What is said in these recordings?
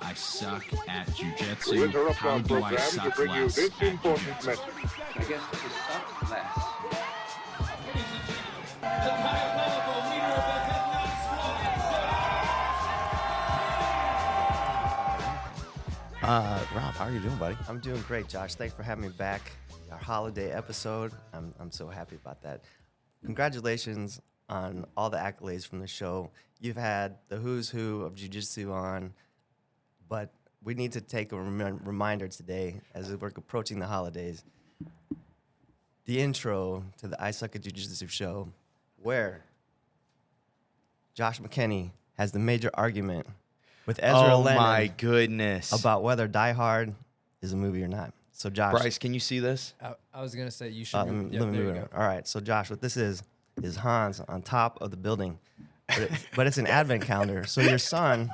I suck at jiu-jitsu. How do I suck less at jiu-jitsu? I guess to suck less. The diabolical leader of the head Rob, how are you doing, buddy? I'm doing great, Josh. Thanks for having me back. Our holiday episode. I'm so happy about that. Congratulations on all the accolades from the show. You've had the who's who of jiu-jitsu on, but we need to take a reminder today as we're approaching the holidays. The intro to the ISAJJ Jiu-Jitsu show, where Josh McKinney has the major argument with Ezra Lennon. Oh my goodness! About whether Die Hard is a movie or not. So Josh, Bryce, can you see this? I was gonna say you should. let me move it. All right. So Josh, what this is Hans on top of the building, but it's an advent calendar. So your son,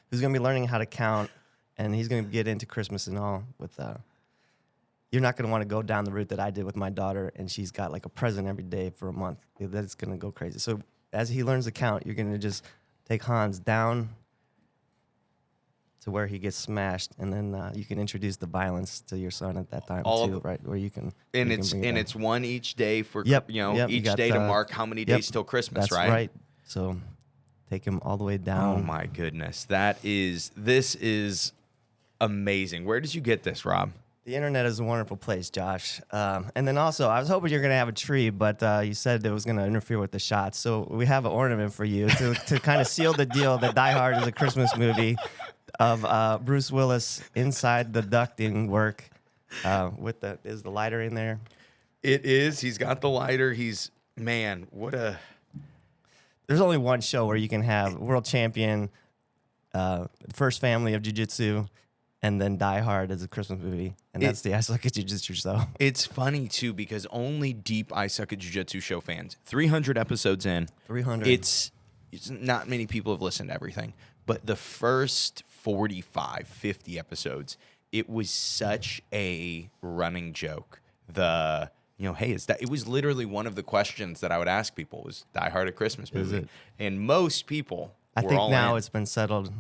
who's gonna be learning how to count, and he's gonna get into Christmas and all with. You're not gonna want to go down the route that I did with my daughter, and she's got like a present every day for a month. That's gonna go crazy. So as he learns to count, you're gonna just take Hans down to where he gets smashed, and then you can introduce the violence to your son at that time too, right? Where you can, and you can it's one each day for yep, each day to mark how many days till Christmas, that's right? Right. So take him all the way down. Oh my goodness, this is amazing. Where did you get this, Rob? The internet is a wonderful place, Josh. And then also, I was hoping you're going to have a tree, but you said it was going to interfere with the shots. So we have an ornament for you to kind of seal the deal that Die Hard is a Christmas movie of Bruce Willis inside the ducting work. Is the lighter in there? It is. He's got the lighter. There's only one show where you can have world champion, first family of jiu-jitsu, and then Die Hard as a Christmas movie, and that's the I Suck at Jiu-Jitsu show. It's funny, too, because only deep I Suck at Jiu-Jitsu show fans, 300 episodes in. 300. It's not many people have listened to everything, but the first 45, 50 episodes, it was such a running joke. Hey, it was literally one of the questions that I would ask people was Die Hard a Christmas movie? Is it? And most people I were think all now in. it's been settled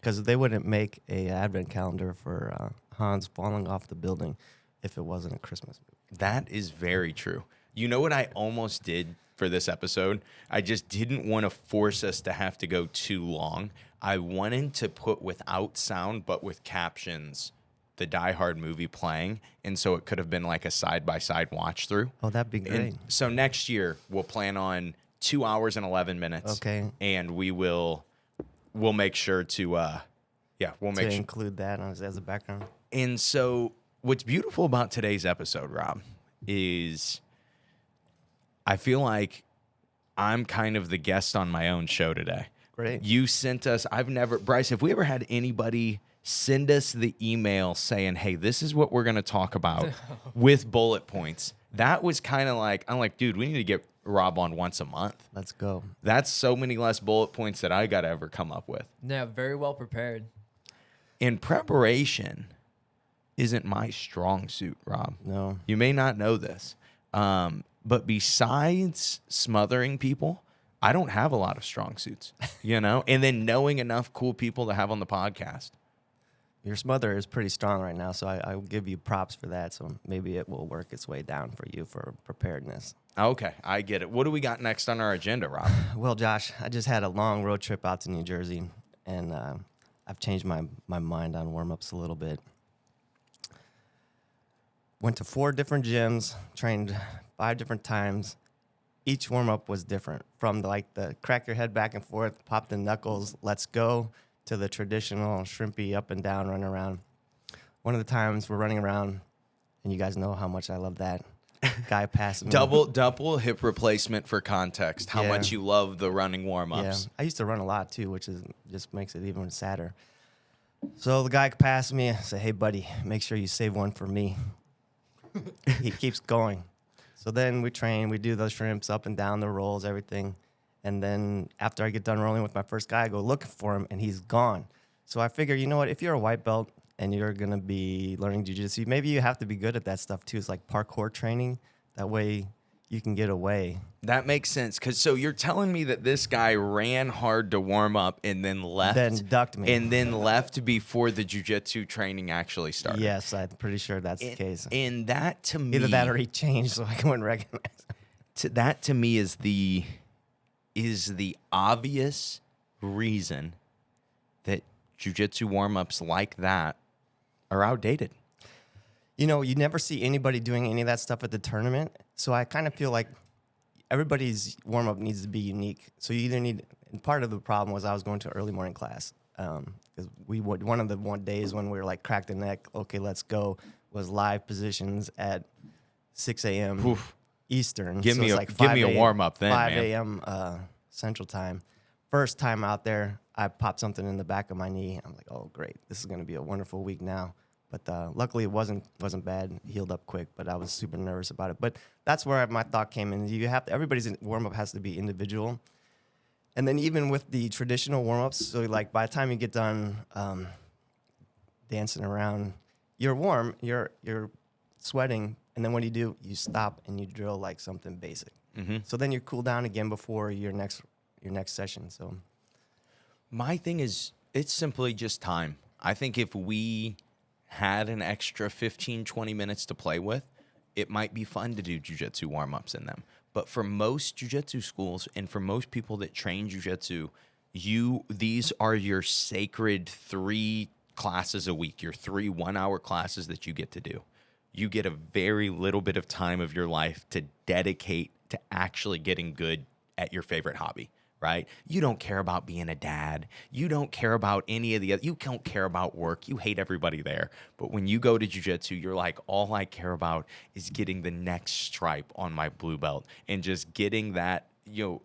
because they wouldn't make a advent calendar for Hans falling off the building if it wasn't a Christmas movie. That is very true. You know what I almost did for this episode? I just didn't want to force us to have to go too long. I wanted to put without sound, but with captions, the Die Hard movie playing. And so it could have been like a side-by-side watch through. Oh, that'd be great. And so next year, we'll plan on 2 hours and 11 minutes. Okay. And we'll make sure to, include that as a background. And so what's beautiful about today's episode, Rob, is I feel like I'm kind of the guest on my own show today. Great. You sent us, Bryce, have we ever had anybody send us the email saying, hey, this is what we're going to talk about with bullet points? That was kind of like, I'm like, dude, we need to get Rob on once a month. Let's go. That's so many less bullet points that I got to ever come up with. Yeah, very well prepared. And preparation isn't my strong suit, Rob. No. You may not know this. But besides smothering people, I don't have a lot of strong suits, and then knowing enough cool people to have on the podcast. Your smother is pretty strong right now, so I will give you props for that. So maybe it will work its way down for you for preparedness. Okay, I get it. What do we got next on our agenda, Rob? Well, Josh, I just had a long road trip out to New Jersey, and I've changed my mind on warm-ups a little bit. Went to 4 different gyms, trained 5 different times. Each warm-up was different, from the crack your head back and forth, pop the knuckles, let's go, to the traditional shrimpy up and down run around. One of the times we're running around, and you guys know how much I love that. Guy passing me. Double hip replacement for context. How Yeah. much you love the running warm-ups. Yeah, I used to run a lot too, which just makes it even sadder. So the guy passed me. I said, "Hey, buddy, make sure you save one for me." He keeps going. So then we train. We do those shrimps up and down, the rolls, everything. And then after I get done rolling with my first guy, I go looking for him, and he's gone. So I figure, you know what? If you're a white belt and you're going to be learning jiu-jitsu, maybe you have to be good at that stuff too. It's like parkour training. That way you can get away. That makes sense. So you're telling me that this guy ran hard to warm up and then left. Then ducked me. And then left before the jiu-jitsu training actually started. Yes, I'm pretty sure that's the case. And that to me. Either that or he changed so I couldn't recognize him. That to me is the obvious reason that jiu-jitsu warm-ups like that are outdated. You know, you never see anybody doing any of that stuff at the tournament. So I kind of feel like everybody's warm-up needs to be unique. So you either need, and part of the problem was I was going to early morning class. Because one of the days when we were like crack the neck, okay, let's go, was live positions at 6 a.m. Oof. Eastern. Give So me it's a like give me 5 a warm-up then, 5 man. a.m. Central Time. First time out there, I popped something in the back of my knee. I'm like, oh, great. This is going to be a wonderful week now. But luckily, it wasn't bad. Healed up quick, but I was super nervous about it. But that's where my thought came in. Everybody's warm-up has to be individual. And then even with the traditional warm-ups, so like by the time you get done dancing around, you're warm, you're sweating, and then what do? You stop and you drill like something basic. Mm-hmm. So then you cool down again before your next session. So My thing is, it's simply just time. I think if we had an extra 15, 20 minutes to play with, it might be fun to do jiu-jitsu warm-ups in them. But for most jiu-jitsu schools and for most people that train jiu-jitsu, these are your sacred 3 classes a week, your 3 one-hour classes that you get to do. You get a very little bit of time of your life to dedicate to actually getting good at your favorite hobby, right? You don't care about being a dad. You don't care about any of the other. You don't care about work. You hate everybody there. But when you go to jiu-jitsu, you're like, all I care about is getting the next stripe on my blue belt and just getting that,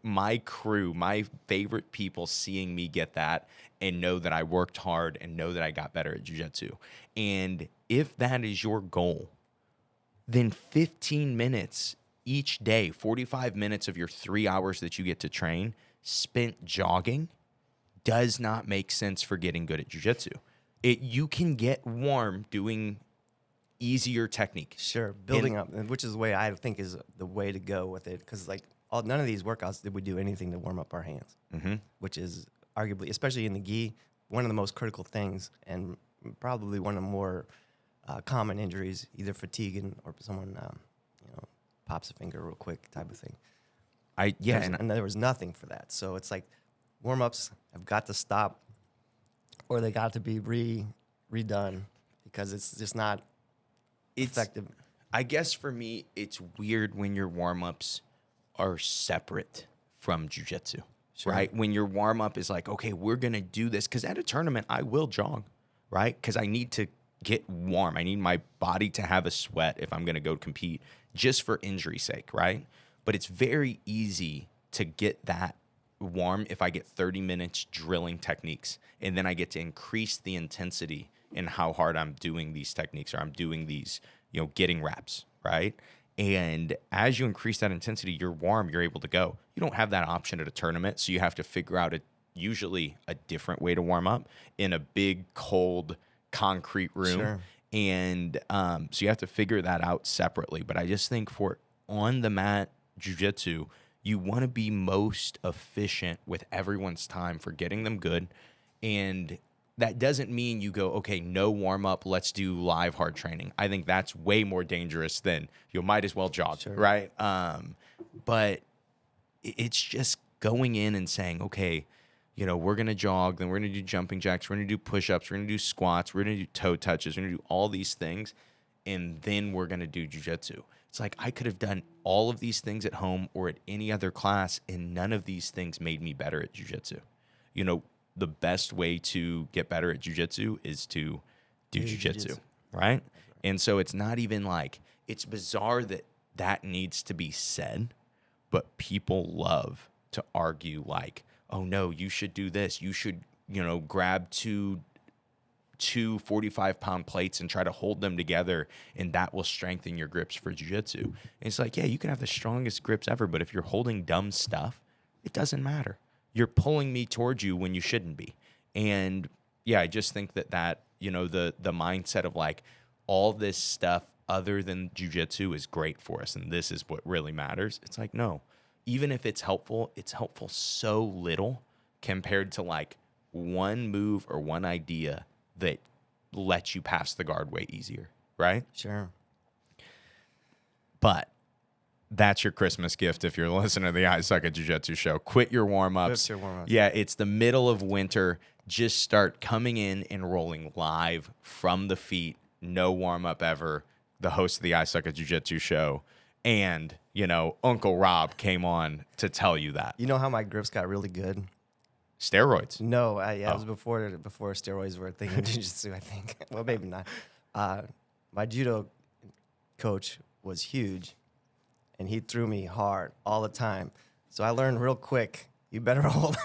my crew, my favorite people seeing me get that and know that I worked hard and know that I got better at jiu-jitsu. And if that is your goal, then 15 minutes each day, 45 minutes of your 3 hours that you get to train spent jogging does not make sense for getting good at jiu-jitsu. You can get warm doing easier technique. sure, building up, which is the way I think is the way to go with it. Because like none of these workouts did we do anything to warm up our hands, which is arguably, especially in the gi, one of the most critical things and probably one of the more common injuries, either fatigue or someone pops a finger real quick type of thing. And there was nothing for that. So it's like warm-ups have got to stop or they got to be redone because it's just not effective. I guess for me, it's weird when your warm-ups are separate from jiu-jitsu, right? When your warm-up is like, okay, we're going to do this. Because at a tournament, I will jog, right? Because I need to get warm. I need my body to have a sweat if I'm going to go compete just for injury's sake, right? But it's very easy to get that warm if I get 30 minutes drilling techniques. And then I get to increase the intensity in how hard I'm doing these techniques or I'm doing these, getting reps, right? And as you increase that intensity, you're warm, you're able to go. You don't have that option at a tournament, so you have to figure out usually a different way to warm up in a big, cold, concrete room. Sure. And so you have to figure that out separately. But I just think for on the mat jiu-jitsu, you want to be most efficient with everyone's time for getting them good. And that doesn't mean you go, okay, no warm-up, let's do live hard training. I think that's way more dangerous than you might as well jog, right? But it's just going in and saying, okay, we're going to jog, then we're going to do jumping jacks, we're going to do push-ups, we're going to do squats, we're going to do toe touches, we're going to do all these things, and then we're going to do jiu-jitsu. It's like I could have done all of these things at home or at any other class, and none of these things made me better at jiu-jitsu. The best way to get better at jiu-jitsu is to do jiu-jitsu, right? And so it's not even like, it's bizarre that needs to be said, but people love to argue like, oh no, you should do this. You should, grab two 45-pound plates and try to hold them together, and that will strengthen your grips for jiu-jitsu. And it's like, yeah, you can have the strongest grips ever, but if you're holding dumb stuff, it doesn't matter. You're pulling me towards you when you shouldn't be. And yeah, I just think that the mindset of like all this stuff other than jiu-jitsu is great for us and this is what really matters. It's like, no, even if it's helpful so little compared to like one move or one idea that lets you pass the guard way easier, right? Sure. But that's your Christmas gift if you're listening to the ISAJJ Jiu-Jitsu show. Quit your warm-ups. Quit your warm-ups. Yeah, it's the middle of winter. Just start coming in and rolling live from the feet. No warm-up ever. The host of the ISAJJ Jiu-Jitsu show. And, you know, Uncle Rob came on to tell you that. You know how my grips got really good? Steroids. No, it was before steroids were a thing in jiu-jitsu, I think. Well, maybe not. My judo coach was huge, and he threw me hard all the time. So I learned real quick, you better hold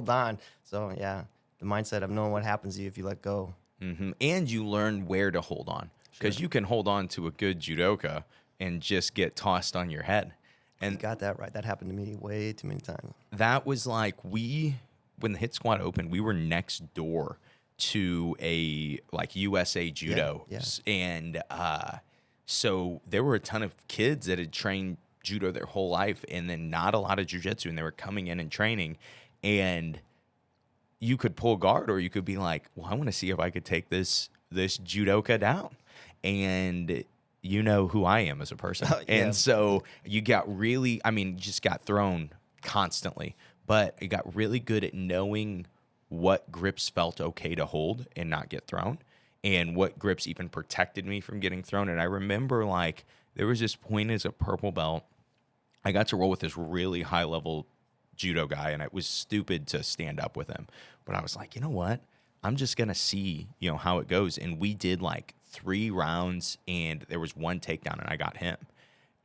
on. So, yeah, the mindset of knowing what happens to you if you let go. Mm-hmm. And you learn where to hold on. Because you can hold on to a good judoka and just get tossed on your head. And You got that right. That happened to me way too many times. that was like when the hit squad opened, we were next door to a like USA Judo. Yeah. And so there were a ton of kids that had trained judo their whole life and then not a lot of jiu-jitsu, and they were coming in and training. And you could pull guard or you could be like, well, I want to see if I could take this judoka down. And you know who I am as a person. Yeah. And so you got really, you just got thrown constantly, but you got really good at knowing what grips felt okay to hold and not get thrown, and what grips even protected me from getting thrown. And I remember like there was this point as a purple belt, I got to roll with this really high level judo guy, and it was stupid to stand up with him. But I was like, you know what? I'm just going to see, how it goes. And we did like 3 rounds, and there was one takedown, and I got him.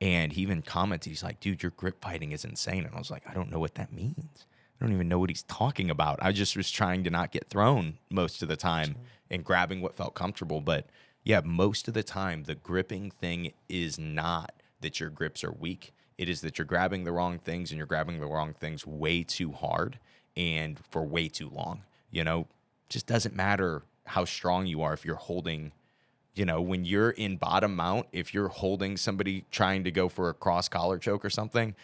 And he even commented, he's like, dude, your grip fighting is insane. And I was like, I don't know what that means. I don't even know what he's talking about. I just was trying to not get thrown most of the time and grabbing what felt comfortable. But yeah, most of the time, the gripping thing is not that your grips are weak. It is that you're grabbing the wrong things, and you're grabbing the wrong things way too hard and for way too long. Just doesn't matter how strong you are if you're holding, when you're in bottom mount, if you're holding somebody trying to go for a cross collar choke or something,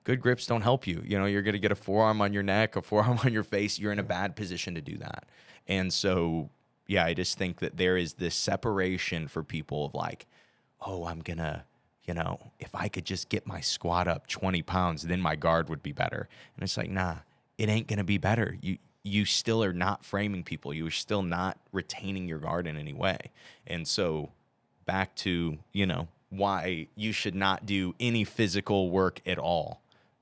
good grips don't help you. You're going to get a forearm on your neck, a forearm on your face. You're in a bad position to do that. And so, yeah, I just think that there is this separation for people of like, oh, I'm going to, if I could just get my squat up 20 pounds, then my guard would be better. And it's like, nah, it ain't going to be better. You still are not framing people. You are still not retaining your guard in any way. And so back to, why you should not do any physical work at all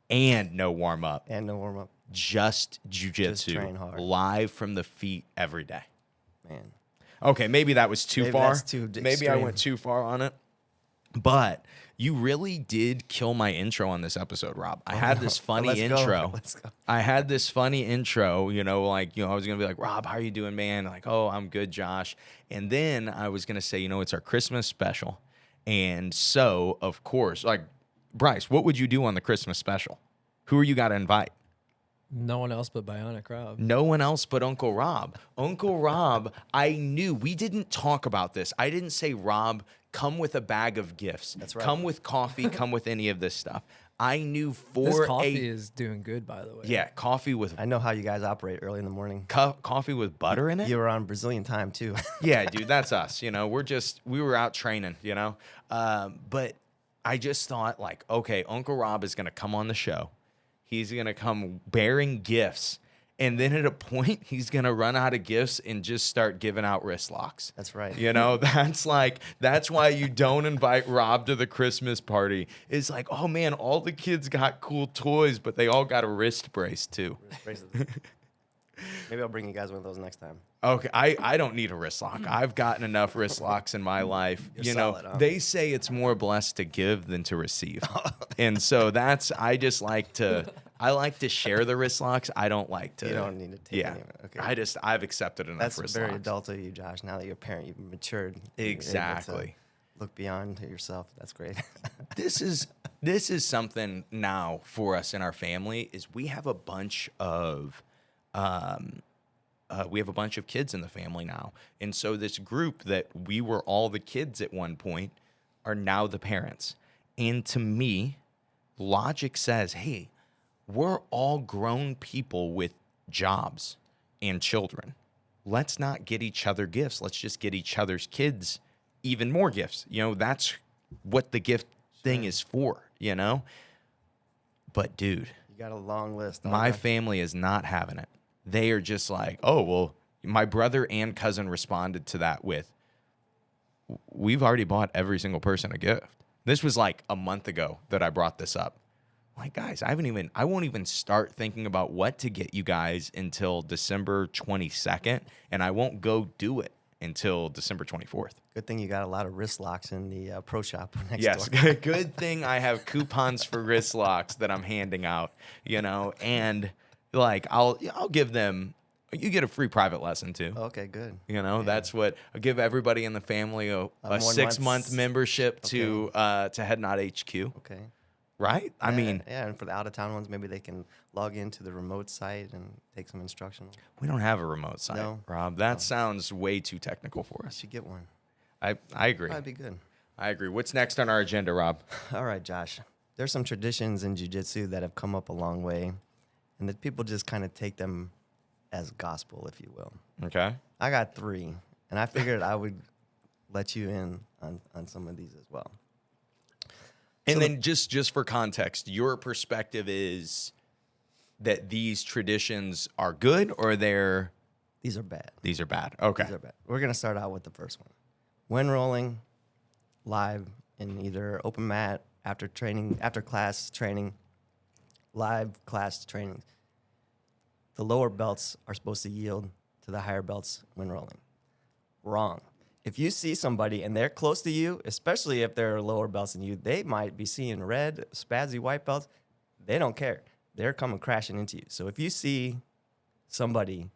and no warm up. And no warm-up. Just jiu-jitsu. Just train hard. Live from the feet every day. Man. Okay, maybe that was too Maybe far. that's too Maybe I extreme. went too far on it. But you really did kill my intro on this episode, Rob. I had this funny Let's go. intro. Let's go. I had this funny intro, I was going to be like, Rob, how are you doing, man? Like, oh, I'm good, Josh. And then I was going to say, it's our Christmas special. And so, of course, like, Bryce, what would you do on the Christmas special? Who are you got to invite? No one else but Bionic Rob. No one else but Uncle Rob. Uncle Rob, I knew. We didn't talk about this. I didn't say, Rob, come with a bag of gifts. That's right. Come with coffee. Come with any of this stuff. I knew This for coffee is doing good, by the way. Yeah, coffee with I know how you guys operate early in the morning. coffee with butter in it. You were on Brazilian time, too. Yeah, dude, that's us. We were out training, But I just thought, like, okay, Uncle Rob is going to come on the show. He's going to come bearing gifts. And then at a point, he's going to run out of gifts and just start giving out wrist locks. That's right. That's why you don't invite Rob to the Christmas party. It's like, oh, man, all the kids got cool toys, but they all got a wrist brace, too. Maybe I'll bring you guys one of those next time. Okay, I don't need a wrist lock. I've gotten enough wrist locks in my life. You're solid, huh? They say it's more blessed to give than to receive. And so I like to share the wrist locks. I don't like to. You don't need to take Yeah. any of it. Okay. I've accepted enough That's wrist very locks. adult of you, Josh. Now that you're a parent, you've matured. You're able to Exactly. look beyond yourself. That's great. This is something now for us in our family is we have a bunch of kids in the family now. And so this group that we were all the kids at one point, are now the parents. And to me, logic says, hey, we're all grown people with jobs and children. Let's not get each other gifts. Let's just get each other's kids even more gifts. You know, that's what the gift thing is for, you know? But dude, You got a long list. my family is not having it. They are just like, oh, well, my brother and cousin responded to that with, we've already bought every single person a gift. This was like a month ago that I brought this up. Like, guys, I won't even start thinking about what to get you guys until December 22nd, and I won't go do it until December 24th. Good thing you got a lot of wrist locks in the pro shop next Yes, door. good thing I have coupons for wrist locks that I'm handing out, you know, and like I'll give them, you get a free private lesson too. Okay, good. You know, that's what I give everybody in the family a 6-month membership to Head Nod HQ. Okay. Right? I mean, yeah, and for the out-of-town ones, maybe they can log into the remote site and take some instruction. we don't have a remote site, No. Rob. That sounds way too technical for You us. should get one. I agree. That'd be good. I agree. What's next on our agenda, Rob? All right, Josh. There's some traditions in jiu-jitsu that have come up a long way, and that people just kind of take them as gospel, if you will. Okay. I got 3, and I figured I would let you in on some of these as well. And then just for context, your perspective is that these traditions are good or These are bad. these are bad. Okay. These are bad. We're going to start out with the first one. When rolling live in either open mat, after class training, live class training, the lower belts are supposed to yield to the higher belts when rolling. Wrong. If you see somebody and they're close to you, especially if they're lower belts than you, they might be seeing red, spazzy white belts. They don't care. They're coming crashing into you. So if you see somebody,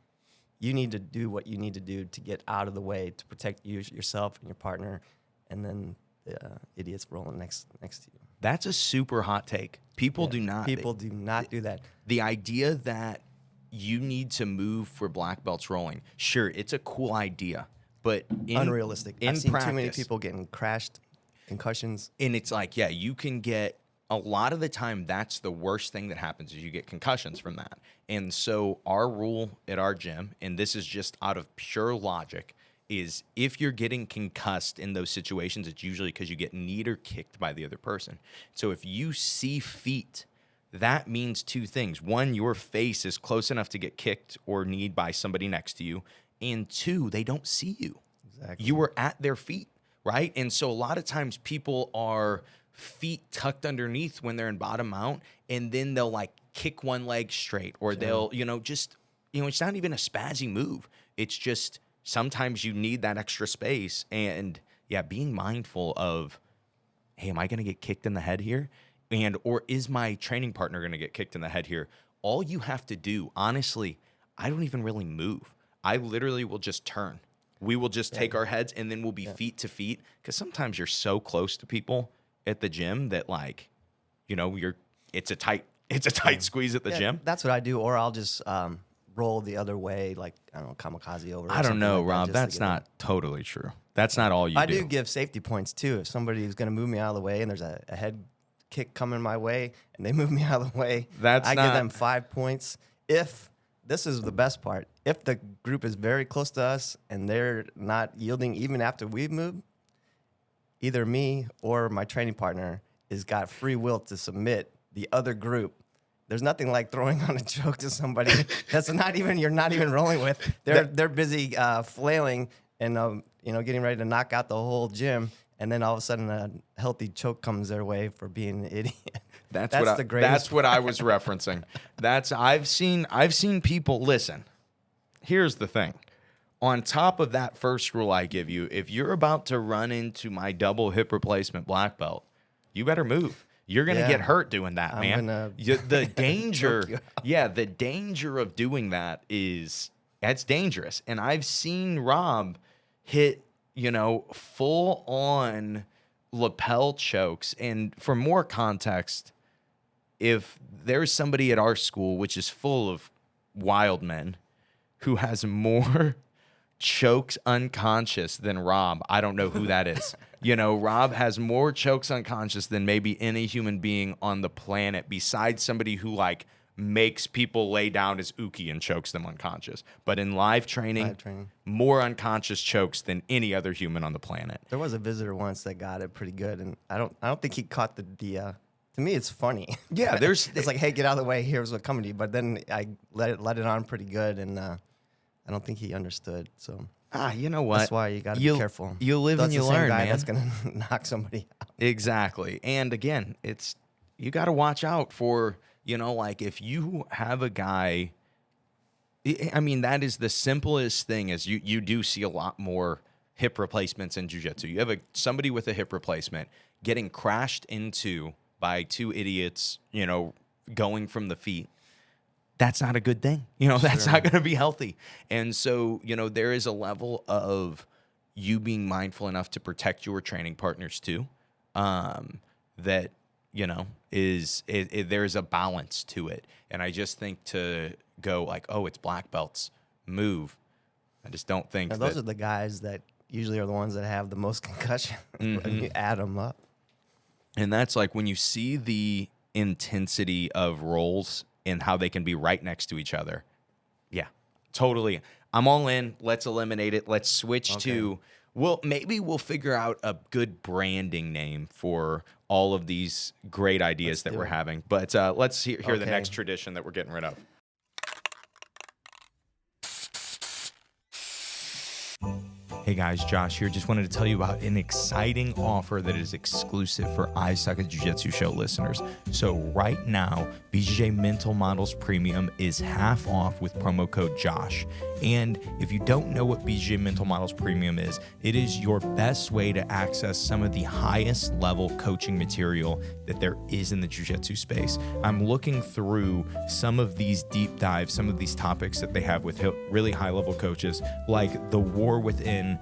you need to do what you need to do to get out of the way to protect yourself and your partner, and then the idiots rolling next to you. That's a super hot take. People do not do that. The idea that you need to move for black belts rolling. Sure, it's a cool idea, but Unrealistic. In I've seen practice, too many people getting crashed, concussions. and it's like, yeah, you can get a lot of the time. That's the worst thing that happens is you get concussions from that. And so our rule at our gym, and this is just out of pure logic, is if you're getting concussed in those situations, it's usually because you get kneed or kicked by the other person. So if you see feet, that means 2 things. 1, your face is close enough to get kicked or kneed by somebody next to you. And 2, they don't see you. Exactly. You were at their feet, right? And so a lot of times people are feet tucked underneath when they're in bottom mount, and then they'll like kick one leg straight, or they'll, it's not even a spazzy move. It's just sometimes you need that extra space. And yeah, being mindful of, hey, am I going to get kicked in the head here? Or is my training partner going to get kicked in the head here? All you have to do, honestly, I don't even really move. I literally will just turn. We will just take our heads and then we'll be feet to feet. Because sometimes you're so close to people at the gym that it's a tight squeeze at the gym. That's what I do, or I'll just roll the other way, like, I don't know, kamikaze over. I don't know, like Rob. That's not totally true. That's not all you do. I do give safety points too. If somebody is going to move me out of the way and there's a head kick coming my way and they move me out of the way, I give them 5 points. If this is the best part, if the group is very close to us and they're not yielding even after we've moved, either me or my training partner has got free will to submit the other group. There's nothing like throwing on a choke to somebody that's you're not even rolling with. They're busy flailing and getting ready to knock out the whole gym, and then all of a sudden a healthy choke comes their way for being an idiot. That's the greatest. That's what I was referencing. I've seen people listen. Here's the thing. On top of that first rule I give you, if you're about to run into my double hip replacement black belt, you better move. You're going to get hurt doing that, man. The danger, the danger of doing that that's dangerous. And I've seen Rob hit, full on lapel chokes. And for more context, if there's somebody at our school, which is full of wild men, who has more chokes unconscious than Rob, I don't know who that is. You know, Rob has more chokes unconscious than maybe any human being on the planet besides somebody who like makes people lay down as uke and chokes them unconscious. But in live training, more unconscious chokes than any other human on the planet. There was a visitor once that got it pretty good, and I don't think he caught the to me, it's funny. Yeah, it's like, hey, get out of the way. Here's what's coming to you. But then I let it on pretty good, and I don't think he understood. So you know what? That's why you got to be careful. You live and you learn, man. That's gonna knock somebody out. Exactly. And again, you got to watch out for, you know, like if you have a guy. I mean, that is the simplest thing. Is you do see a lot more hip replacements in jiu-jitsu. You have somebody with a hip replacement getting crashed into by two idiots, you know, going from the feet. That's not a good thing. You know, that's not going to be healthy. And so, you know, there is a level of you being mindful enough to protect your training partners too. That, you know, there's a balance to it. And I just think to go like, oh, it's black belts, move. I just don't think those are the guys that usually are the ones that have the most concussion. And you add them up. And that's like when you see the intensity of rolls and how they can be right next to each other. Yeah, totally. I'm all in. Let's eliminate it. Let's switch to, well, maybe we'll figure out a good branding name for all of these great ideas that we're having. But let's hear the next tradition that we're getting rid of. Hey guys, Josh here. Just wanted to tell you about an exciting offer that is exclusive for ISAJJ Jiu-Jitsu Show listeners. So right now, BJJ Mental Models Premium is half off with promo code JOSH. And if you don't know what BJJ Mental Models Premium is, it is your best way to access some of the highest level coaching material that there is in the jiu-jitsu space. I'm looking through some of these deep dives, some of these topics that they have with really high level coaches, like The War Within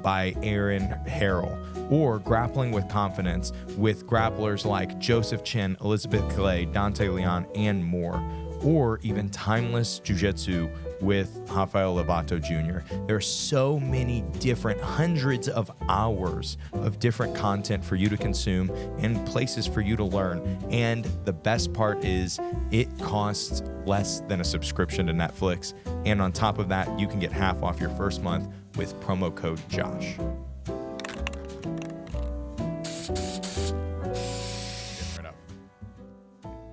by Aaron Harrell, or Grappling with Confidence with grapplers like Joseph Chin, Elizabeth Clay, Dante Leon, and more, or even Timeless Jiu-Jitsu with Rafael Lovato Jr. There's so many different hundreds of hours of different content for you to consume and places for you to learn. And the best part is it costs less than a subscription to Netflix. And on top of that, you can get half off your first month with promo code JOSH.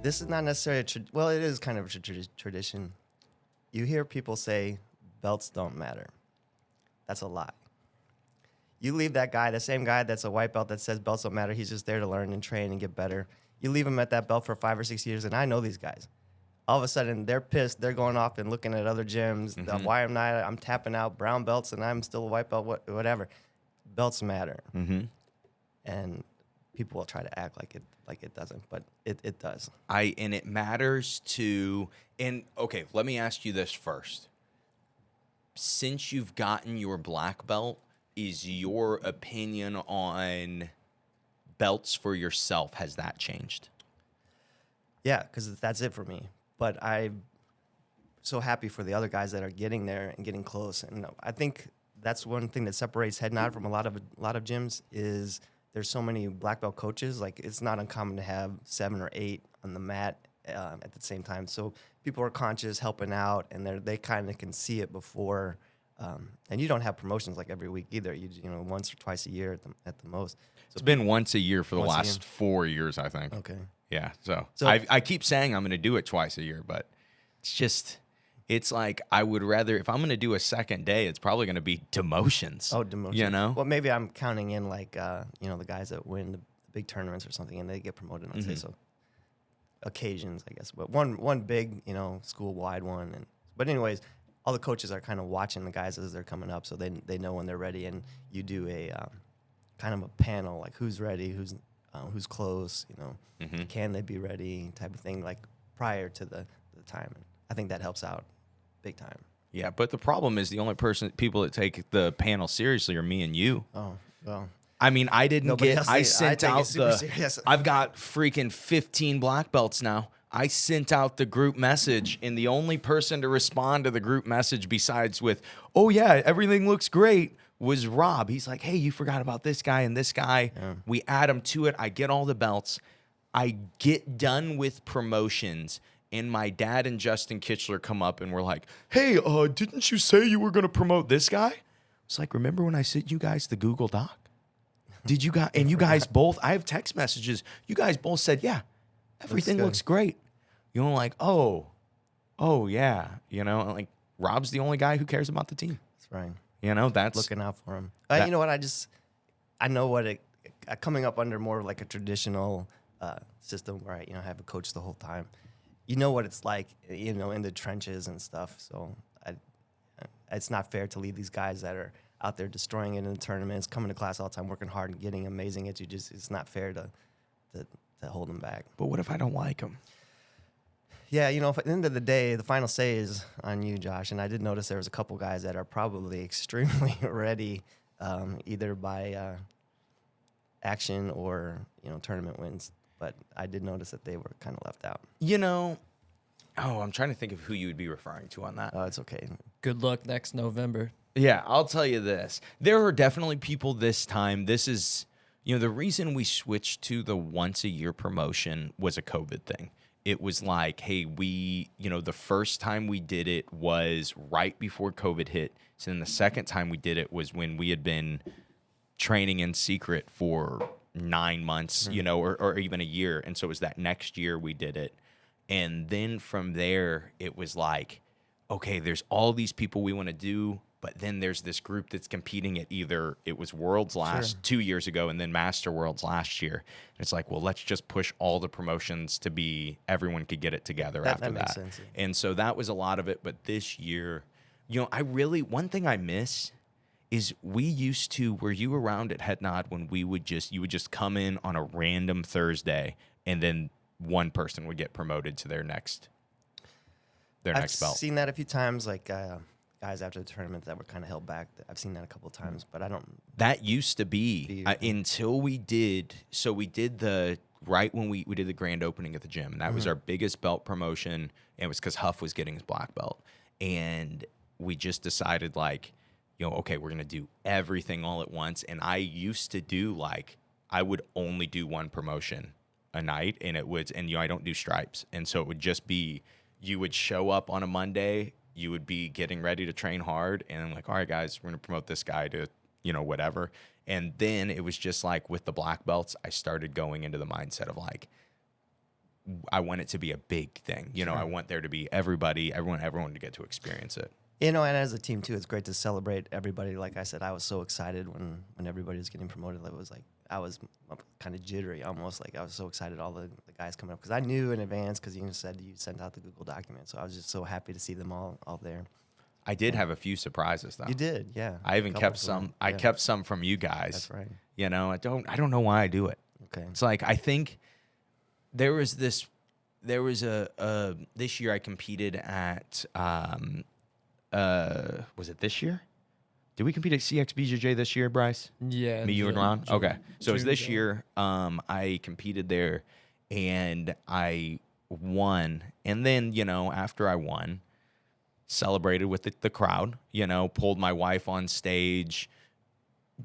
This is not necessarily it is kind of a tradition. You hear people say belts don't matter. That's a lie. You leave that guy, the same guy that's a white belt that says belts don't matter, he's just there to learn and train and get better. You leave him at that belt for 5 or 6 years, and I know these guys. All of a sudden, they're pissed. They're going off and looking at other gyms. Why am I'm tapping out brown belts and I'm still a white belt, whatever. Belts matter. And people will try to act like it doesn't, but it does. And it matters to, and okay, let me ask you this first. Since you've gotten your black belt, is your opinion on belts for yourself, has that changed? Yeah, because that's it for me. But I'm so happy for the other guys that are getting there and getting close. And I think that's one thing that separates Head Nod from a lot of gyms is there's so many black belt coaches. Like, it's not uncommon to have 7 or 8 on the mat at the same time. So people are conscious, helping out, and they kind of can see it before. And you don't have promotions like every week either. You know, once or twice a year at the most. So it's been once a year for the last 4 years, I think. Okay. Yeah. So I keep saying I'm going to do it twice a year, but it's like I would rather, if I'm going to do a second day, it's probably going to be demotions. Oh, demotions. You know? Well, maybe I'm counting in like, the guys that win the big tournaments or something and they get promoted, I'd say so. Occasions, I guess. But one big, school-wide one. But anyways, all the coaches are kind of watching the guys as they're coming up, so they know when they're ready. And you do a kind of a panel, like who's ready, who's close, can they be ready type of thing, like prior to the time. And I think that helps out big time. Yeah, but the problem is the only people that take the panel seriously are me and you. Oh, well. I mean, I didn't Nobody get, else I did. sent I take out it super serious. I've got freaking 15 black belts now. I sent out the group message, and the only person to respond to the group message besides with, "Oh yeah, everything looks great," was Rob. He's like, "Hey, you forgot about this guy and this guy." Yeah. We add them to it. I get all the belts. I get done with promotions, and my dad and Justin Kitchler come up and we're like, "Hey, didn't you say you were going to promote this guy?" It's like, remember when I sent you guys the Google Doc? Did you guys, and you guys both, I have text messages. You guys both said, "Yeah, everything looks great." You know, like, oh yeah. You know, like Rob's the only guy who cares about the team. That's right. You know, that's looking out for him. You know what? I know what it coming up under more like a traditional system where I have a coach the whole time. You know what it's like, in the trenches and stuff. So it's not fair to leave these guys that are out there destroying it in the tournaments, coming to class all the time, working hard and getting amazing at jiu-jitsu. It's not fair to hold them back. But what if I don't like them? Yeah, at the end of the day, the final say is on you, Josh. And I did notice there was a couple guys that are probably extremely ready, either by action or tournament wins. But I did notice that they were kind of left out. I'm trying to think of who you would be referring to on that. Oh, it's okay. Good luck next November. Yeah, I'll tell you this. There are definitely people this time. This is, the reason we switched to the once-a-year promotion was a COVID thing. It was like, hey, the first time we did it was right before COVID hit. So then the second time we did it was when we had been training in secret for 9 months, or even a year. And so it was that next year we did it. And then from there, it was like, okay, there's all these people we want to do, but then there's this group that's competing at it was Worlds 2 years ago and then Master Worlds last year. And it's like, well, let's just push all the promotions to be everyone could get it together after that. Makes sense, yeah. And so that was a lot of it. But this year, one thing I miss is we used to, were you around at Head Nod when you would just come in on a random Thursday and then one person would get promoted to their next belt. I've seen that a few times, like guys after the tournament that were kind of held back. I've seen that a couple of times, but I don't. That used to be until we did. So we did right when we did the grand opening at the gym, and that was our biggest belt promotion. And it was because Huff was getting his black belt, and we just decided okay, we're gonna do everything all at once. And I used to do I would only do one promotion a night, and I don't do stripes, and so it would just be you would show up on a Monday. You would be getting ready to train hard, and I'm like, all right, guys, we're going to promote this guy to, whatever. And then it was just with the black belts, I started going into the mindset of I want it to be a big thing. I want there to be everyone to get to experience it. And as a team, too, it's great to celebrate everybody. Like I said, I was so excited when everybody was getting promoted. I was kind of jittery almost. I was so excited, all the guys coming up. Because I knew in advance, because you said you sent out the Google document. So I was just so happy to see them all there. I did have a few surprises, though. You did, yeah. I even kept some. I kept some from you guys. That's right. I don't know why I do it. Okay. It's I think there was this year I competed at, was it this year? Did we compete at BJJ this year, Bryce? Yeah. Me, you, and Ron? Okay. So it was this year. I competed there, and I won. And then, after I won, celebrated with the crowd, pulled my wife on stage,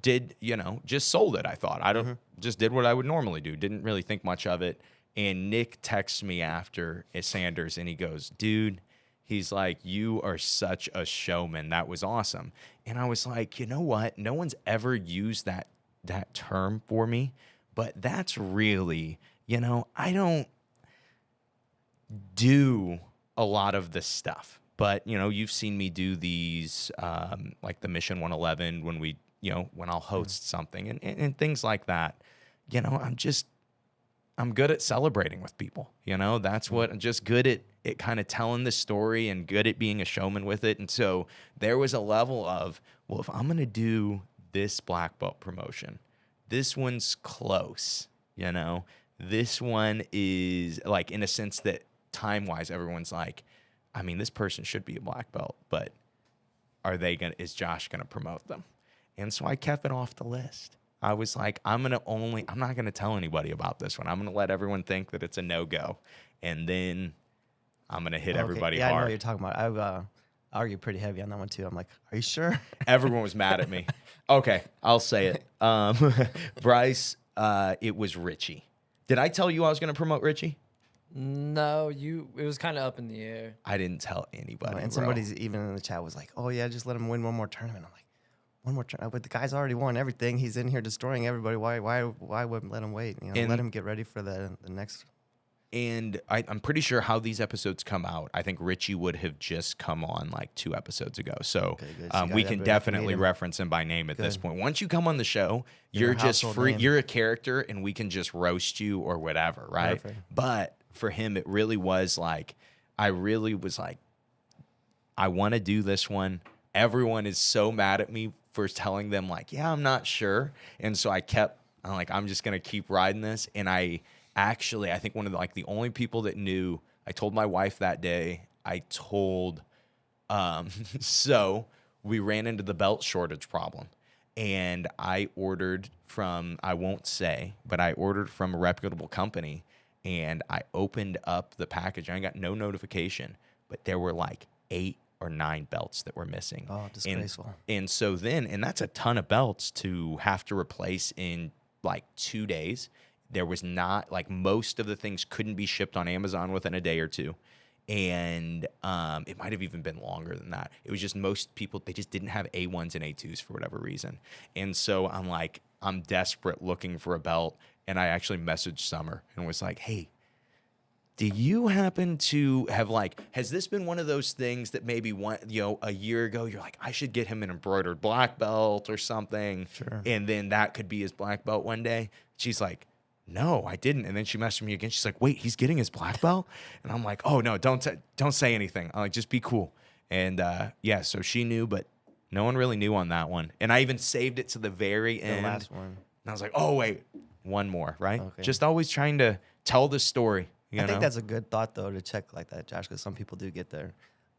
just sold it, I thought. Just did what I would normally do. Didn't really think much of it. And Nick texts me after at Sanders, and he goes, dude, he's like, you are such a showman. That was awesome. And I was like, you know what? No one's ever used that term for me, but that's really, I don't do a lot of this stuff. But, you've seen me do these, like the Mission 111 when when I'll host something and things like that. I'm good at celebrating with people. That's what I'm just good at it, kind of telling the story, and good at being a showman with it. And so there was a level of, well, if I'm going to do this black belt promotion, this one's close, this one is in a sense that time-wise, everyone's this person should be a black belt, but is Josh going to promote them? And so I kept it off the list. I was like, I'm not going to tell anybody about this one. I'm going to let everyone think that it's a no-go. And then I'm going to hit everybody yeah, hard. I know what you're talking about. I've argued pretty heavy on that one too. I'm like, are you sure? Everyone was mad at me. Okay, I'll say it. Bryce, it was Richie. Did I tell you I was going to promote Richie? No, it was kind of up in the air. I didn't tell anybody. And somebody's even in the chat was like, oh yeah, just let him win one more tournament. I'm like, one more tournament? But the guy's already won everything. He's in here destroying everybody. Why wouldn't let him wait? Let him get ready for the next. And I'm pretty sure how these episodes come out, I think Richie would have just come on like 2 episodes ago. So, So we can definitely reference him by name at this point. Once you come on the show, You're you're a just household free. name. You're a character, and we can just roast you or whatever, right? Perfect. But for him, it really was like, I really was like, I want to do this one. Everyone is so mad at me for telling them like, yeah, I'm not sure. And so I'm like, I'm just going to keep riding this. And I think one of the only people that knew, I told my wife that day, so we ran into the belt shortage problem. And I ordered I won't say, but I ordered from a reputable company. And I opened up the package. I got no notification, but there were like 8 or 9 belts that were missing. Oh, disgraceful. And so then, and that's a ton of belts to have to replace in like 2 days. There was not, like, most of the things couldn't be shipped on Amazon within a day or 2. And it might have even been longer than that. It was just most people, they just didn't have A1s and A2s for whatever reason. And so I'm like, I'm desperate looking for a belt. And I actually messaged Summer and was like, hey, do you happen to have has this been one of those things that maybe a year ago, you're like, I should get him an embroidered black belt or something. Sure. And then that could be his black belt one day. She's like, no, I didn't. And then she messaged me again. She's like, wait, he's getting his black belt? And I'm like, oh no, don't say anything. I'm like, just be cool. And so she knew, but no one really knew on that one. And I even saved it to the very end. The last one. And I was like, oh wait, one more, right? Okay. Just always trying to tell the story. I think that's a good thought, though, to check like that, Josh, because some people do get there.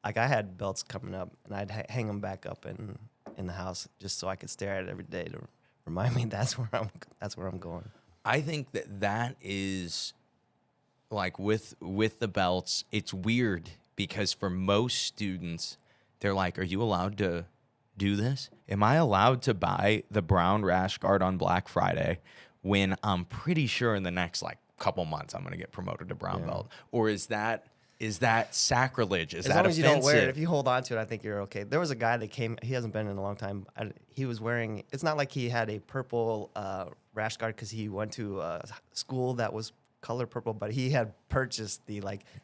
Like, I had belts coming up, and I'd hang them back up in the house just so I could stare at it every day to remind me that's where I'm going. I think that is, like, with the belts, it's weird because for most students, they're like, are you allowed to do this? Am I allowed to buy the brown rash guard on Black Friday when I'm pretty sure in the next, couple months I'm going to get promoted to brown belt? Or is that sacrilege? Is as that long as offensive? you don't wear it, if you hold on to it, I think you're okay. There was a guy that came, he hasn't been in a long time. He was wearing, it's not like he had a purple rash guard because he went to a school that was color purple, but he had purchased the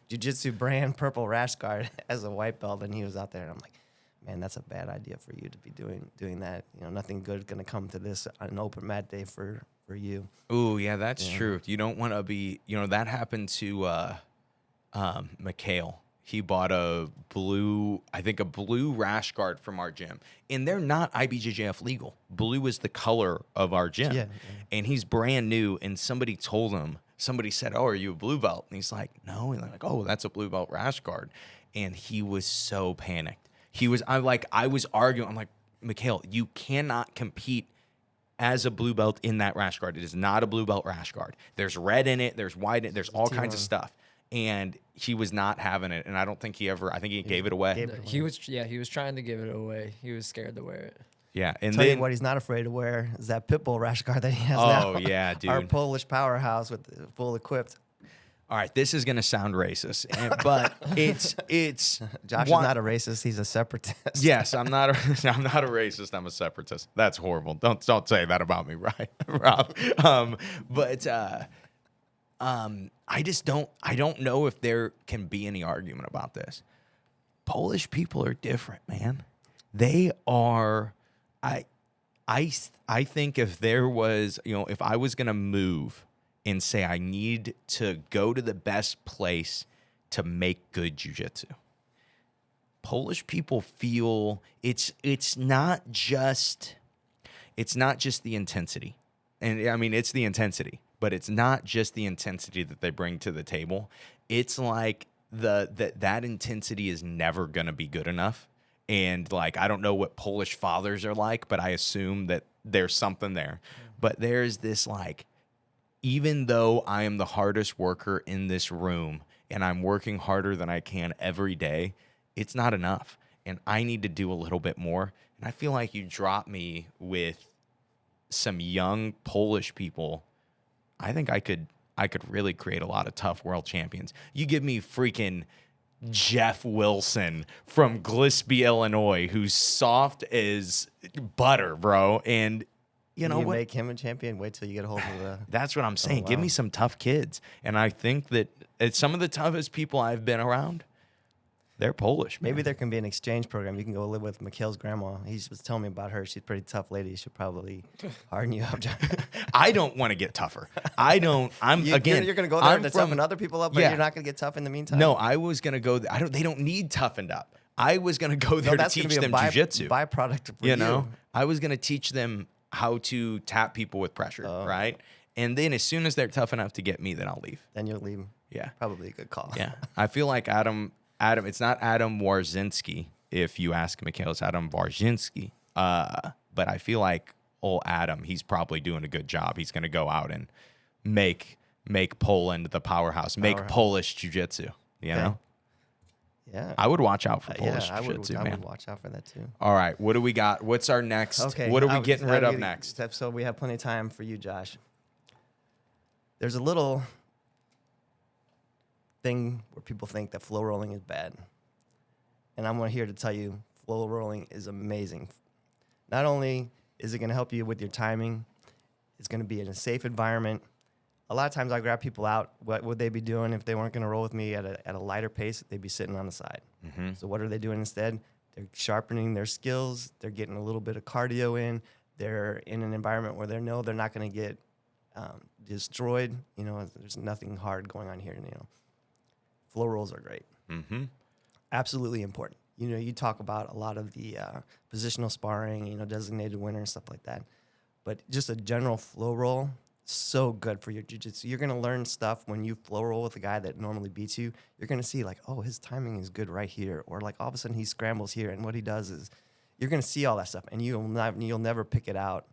jiu-jitsu brand purple rash guard as a white belt, and he was out there, and I'm like, man, that's a bad idea for you to be doing that. Nothing good is going to come to this on an open mat day for you. Ooh, yeah, that's true. You don't want to be, that happened to Mikhail. He bought a blue rash guard from our gym. And they're not IBJJF legal. Blue is the color of our gym. Yeah. And he's brand new, and somebody said, oh, are you a blue belt? And he's like, no. And they're like, oh, that's a blue belt rash guard. And he was so panicked. I was arguing. I'm like, Mikhail, you cannot compete as a blue belt in that rash guard. It is not a blue belt rash guard. There's red in it. There's white in it. There's all kinds of stuff. And he was not having it. And I don't think I think he gave it away. He was trying to give it away. He was scared to wear it. Yeah. And Tell then you what he's not afraid to wear is that pit bull rash guard that he has now. Oh, yeah, dude. Our Polish powerhouse with full equipped. all right, this is going to sound racist, but it's Josh is not a racist. He's a separatist. Yes, I'm not a racist. I'm a separatist. That's horrible. Don't say that about me, right, Rob? I don't know if there can be any argument about this. Polish people are different, man. They are. I think if there was, if I was going to move and say I need to go to the best place to make good jiu-jitsu, Polish people feel it's not just the intensity. And I mean, it's the intensity, but it's not just the intensity that they bring to the table. It's like that intensity is never going to be good enough. And like, I don't know what Polish fathers are like, but I assume that there's something there. But there's this like, even though I am the hardest worker in this room and I'm working harder than I can every day, it's not enough. And I need to do a little bit more. And I feel like you drop me with some young Polish people. I think I could really create a lot of tough world champions. You give me freaking Jeff Wilson from Gillespie, Illinois, who's soft as butter, bro. And you know you what? Make him a champion. Wait till you get a hold of the. That's what I'm saying. wow. Give me some tough kids. And I think that it's some of the toughest people I've been around. They're Polish. Man. Maybe there can be an exchange program. You can go live with Mikhail's grandma. He was telling me about her. She's a pretty tough lady. She should probably harden you up. I don't want to get tougher. I don't. You're going to go there I'm to from- toughen other people up, but Yeah. you're not going to get tough in the meantime. No, I was gonna go. They don't need toughened up. I was gonna go there to that's gonna teach be a them jujitsu. byproduct for You know, I was gonna teach them how to tap people with pressure, right? And then as soon as they're tough enough to get me, then I'll leave. Then you'll leave. Yeah, Probably a good call. yeah. I feel like Adam. It's not Adam Warzinski. If you ask Mikhail, it's Adam Warzinski. But I feel like old Adam, he's probably doing a good job. He's gonna go out and make Poland the powerhouse, make Polish jiu-jitsu, you know? Yeah. I would watch out for Polish I jiu-jitsu, would man. watch out for that too. All right, what do we got? What's our next? Okay. What are we getting rid of next? So we have plenty of time for you, Josh. There's a little thing where people think that flow rolling is bad. And I'm here to tell you, flow rolling is amazing. Not only is it going to help you with your timing, it's going to be in a safe environment. A lot of times I grab people out. What would they be doing if they weren't going to roll with me at a lighter pace? They'd be sitting on the side. Mm-hmm. So what are they doing instead? They're sharpening their skills. They're getting a little bit of cardio in. They're in an environment where they know they're not going to get destroyed. You know, there's nothing hard going on here. You know, flow rolls are great. Mm-hmm. Absolutely important. You know, you talk about a lot of the positional sparring, you know, designated winner and stuff like that. But just a general flow roll, so good for your jiu-jitsu. You're going to learn stuff when you flow roll with a guy that normally beats you. You're going to see like, oh, his timing is good right here. Or like all of a sudden he scrambles here. And what he does is you're going to see all that stuff. And you'll never pick it out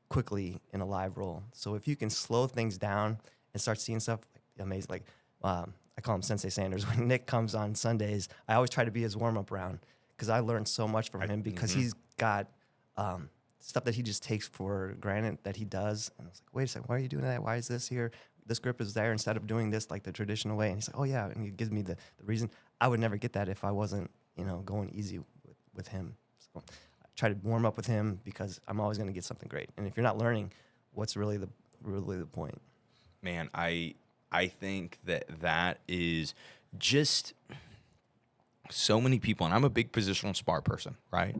quickly in a live roll. So if you can slow things down and start seeing stuff amazing, like I call him Sensei Sanders. When Nick comes on Sundays, I always try to be his warm-up round because I learned so much from him because he's got stuff that he just takes for granted that he does. And I was like, wait a second, why are you doing that? Why is this here? This grip is there instead of doing this like the traditional way. And he's like, oh, yeah. And he gives me the reason. I would never get that if I wasn't, you know, going easy with him. So I try to warm up with him because I'm always going to get something great. And if you're not learning, what's really the point? Man, I think that is just so many people, and I'm a big positional spar person, right?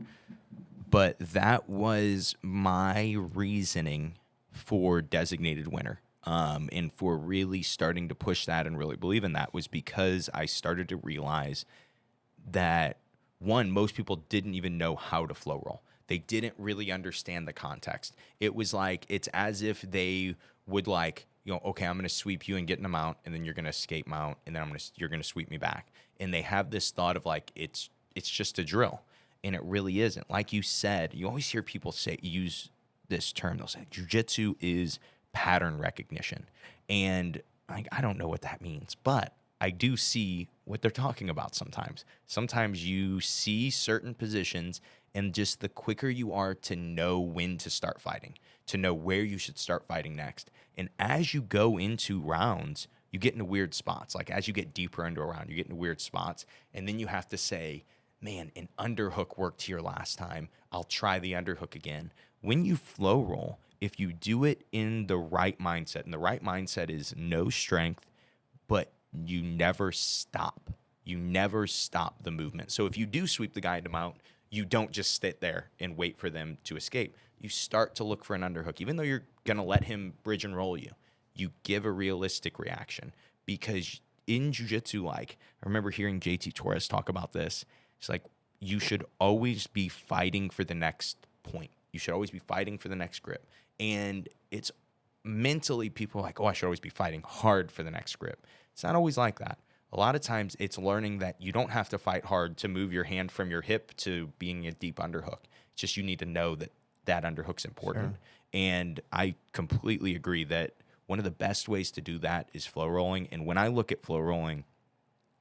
But that was my reasoning for designated winner, and for really starting to push that and really believe in that was because I started to realize that, one, most people didn't even know how to flow roll. They didn't really understand the context. It was like, it's as if they would like, you know, okay, I'm going to sweep you and get in a mount, and then you're going to escape mount, and then you're going to sweep me back. And they have this thought of like, it's just a drill. And it really isn't. Like you said, you always hear people use this term. They'll say jiu-jitsu is pattern recognition. And I don't know what that means, but I do see what they're talking about sometimes. Sometimes you see certain positions, and just the quicker you are to know when to start fighting, to know where you should start fighting next. And as you go into rounds, you get into weird spots. Like as you get deeper into a round, you get into weird spots. And then you have to say, man, an underhook worked here last time. I'll try the underhook again. When you flow roll, if you do it in the right mindset, and the right mindset is no strength, but you never stop. You never stop the movement. So if you do sweep the guy into mount, you don't just sit there and wait for them to escape. You start to look for an underhook. Even though you're going to let him bridge and roll you, you give a realistic reaction. Because in jiu-jitsu, like, I remember hearing JT Torres talk about this. It's like, you should always be fighting for the next point. You should always be fighting for the next grip. And it's mentally, people are like, oh, I should always be fighting hard for the next grip. It's not always like that. A lot of times it's learning that you don't have to fight hard to move your hand from your hip to being a deep underhook. It's just you need to know that that underhook's important. Sure. And I completely agree that one of the best ways to do that is flow rolling. And when I look at flow rolling,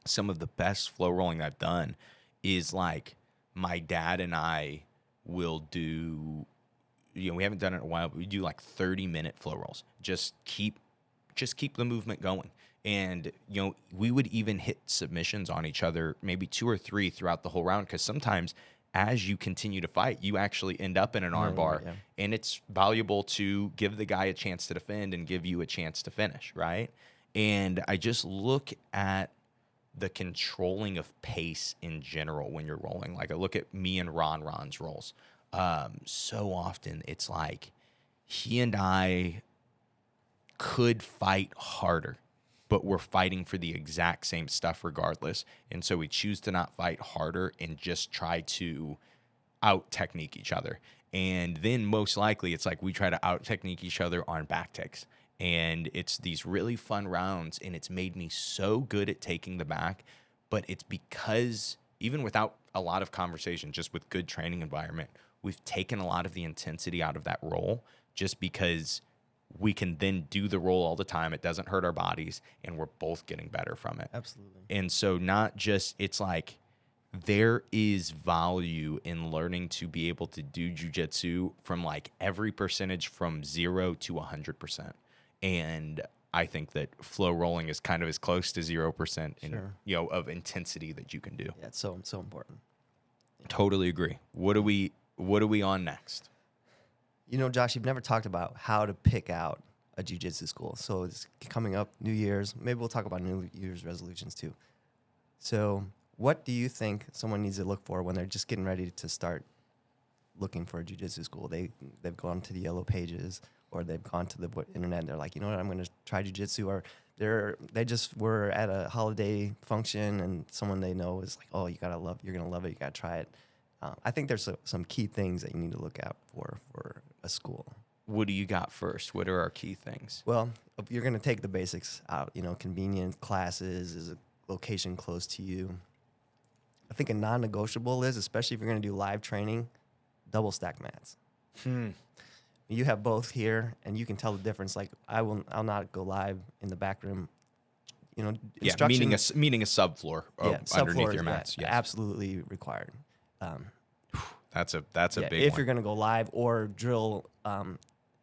some of the best flow rolling I've done is like my dad and I will do, we haven't done it in a while, but we do like 30-minute flow rolls. Just keep the movement going. And, we would even hit submissions on each other, maybe 2 or 3 throughout the whole round. Because sometimes as you continue to fight, you actually end up in an arm bar. Yeah. And it's valuable to give the guy a chance to defend and give you a chance to finish, right? And I just look at the controlling of pace in general when you're rolling. Like I look at me and Ron's rolls. So often it's like he and I could fight harder, but we're fighting for the exact same stuff regardless. And so we choose to not fight harder and just try to out-technique each other. And then most likely it's like we try to out-technique each other on back takes. And it's these really fun rounds, and it's made me so good at taking the back. But it's because even without a lot of conversation, just with good training environment, we've taken a lot of the intensity out of that roll just because we can then do the roll all the time. It doesn't hurt our bodies, and we're both getting better from it. Absolutely. And so not just, it's like there is value in learning to be able to do jiu-jitsu from like every percentage from 0 to 100%. And I think that flow rolling is kind of as close to 0% in, of intensity that you can do. Yeah, it's so important. Totally agree. What are we on next? Josh, you've never talked about how to pick out a jiu-jitsu school. So it's coming up, New Year's. Maybe we'll talk about New Year's resolutions too. So what do you think someone needs to look for when they're just getting ready to start looking for a jiu-jitsu school? They've gone to the yellow pages, or they've gone to the internet and they're like, I'm going to try jiu-jitsu, or they just were at a holiday function and someone they know is like, oh, you're going to love it, you got to try it. I think there's some key things that you need to look out for a school. What do you got first? What are our key things? Well, if you're going to take the basics out, convenient classes, is a location close to you. I think a non-negotiable is, especially if you're going to do live training, double stack mats. You have both here, and you can tell the difference. Like I'll not go live in the back room. Meaning a subfloor underneath your mats. Yeah, yes. Absolutely required. That's a big if one. you're going to go live or drill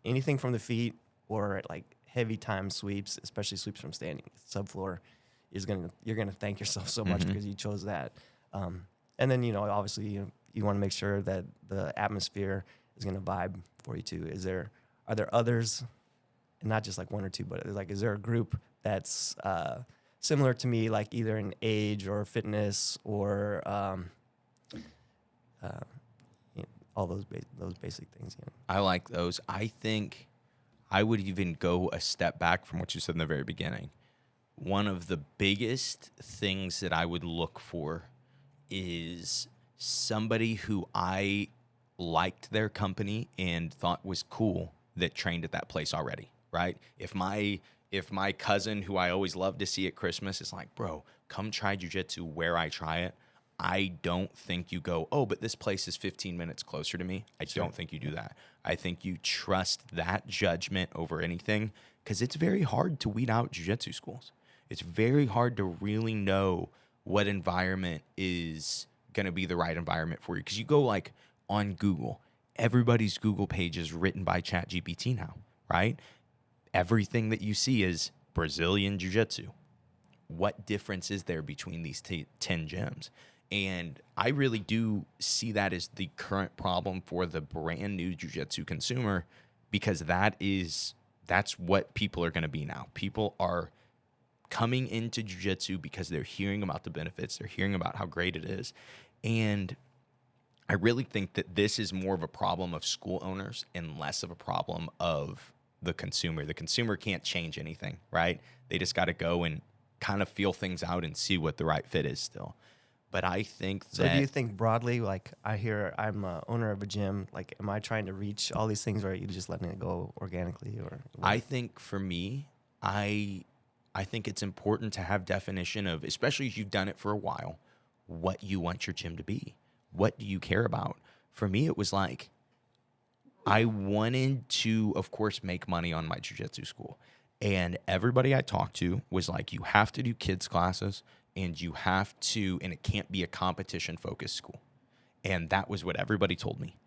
anything from the feet or like heavy time sweeps, especially sweeps from standing, subfloor you're gonna thank yourself so much because you chose that. And then obviously you want to make sure that the atmosphere is going to vibe for you too. Are there others, and not just like one or two, but is there a group that's similar to me, like either in age or fitness or all those basic things? I like those. I think I would even go a step back from what you said in the very beginning. One of the biggest things that I would look for is somebody who I liked their company and thought was cool that trained at that place already, right? If my cousin, who I always love to see at Christmas, is like, bro, come try jiu-jitsu where I try it, I don't think you go, oh, but this place is 15 minutes closer to me. I don't think you do that. I think you trust that judgment over anything, because it's very hard to weed out jiu-jitsu schools. It's very hard to really know what environment is going to be the right environment for you. Because you go like on Google, everybody's Google page is written by ChatGPT now, right? Everything that you see is Brazilian jiu-jitsu. What difference is there between these 10 gyms? And I really do see that as the current problem for the brand new jiu-jitsu consumer, because that's what people are going to be now. People are coming into jiu-jitsu because they're hearing about the benefits, they're hearing about how great it is. And I really think that this is more of a problem of school owners and less of a problem of the consumer. The consumer can't change anything, right? They just got to go and kind of feel things out and see what the right fit is still. But I think that... So do you think broadly, like I hear I'm a owner of a gym, like am I trying to reach all these things, or are you just letting it go organically? Or I think for me, I think it's important to have definition of, especially if you've done it for a while, what you want your gym to be. What do you care about? For me, it was like, I wanted to, of course, make money on my jiu-jitsu school. And everybody I talked to was like, you have to do kids classes and you have to, and it can't be a competition-focused school. And that was what everybody told me.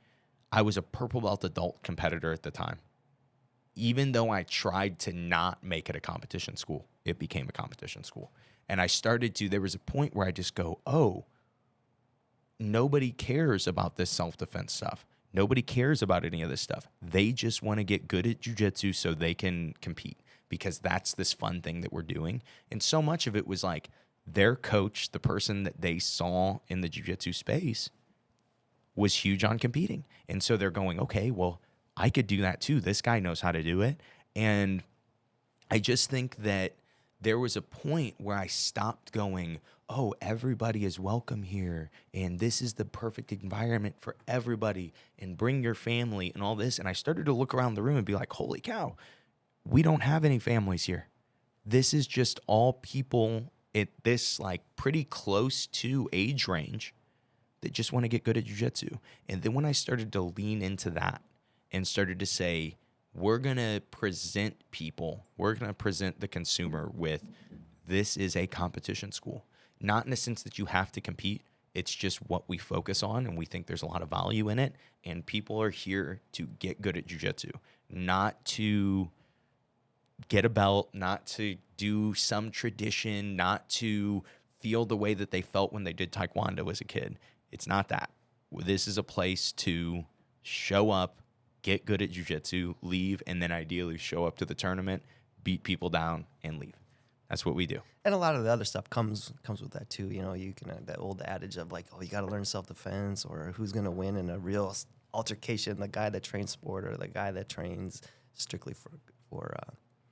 I was a purple belt adult competitor at the time. Even though I tried to not make it a competition school, it became a competition school. And I started to, there was a point where I just go, oh, nobody cares about this self-defense stuff. Nobody cares about any of this stuff. They just want to get good at jiu-jitsu so they can compete, because that's this fun thing that we're doing. And so much of it was like their coach, the person that they saw in the jiu-jitsu space, was huge on competing. And so they're going, okay, well, I could do that too. This guy knows how to do it. And I just think that there was a point where I stopped going, oh, everybody is welcome here, and this is the perfect environment for everybody, and bring your family and all this. And I started to look around the room and be like, holy cow, we don't have any families here. This is just all people at this like pretty close to age range that just want to get good at jiu-jitsu. And then when I started to lean into that and started to say, we're going to present people, we're going to present the consumer with, this is a competition school. Not in the sense that you have to compete. It's just what we focus on, and we think there's a lot of value in it. And people are here to get good at jiu-jitsu, not to get a belt, not to do some tradition, not to feel the way that they felt when they did taekwondo as a kid. It's not that. This is a place to show up, get good at jiu-jitsu, leave, and then ideally show up to the tournament, beat people down, and leave. That's what we do. And a lot of the other stuff comes with that too. You know, you can that old adage of like, oh, you got to learn self-defense, or who's going to win in a real altercation, the guy that trains sport or the guy that trains strictly for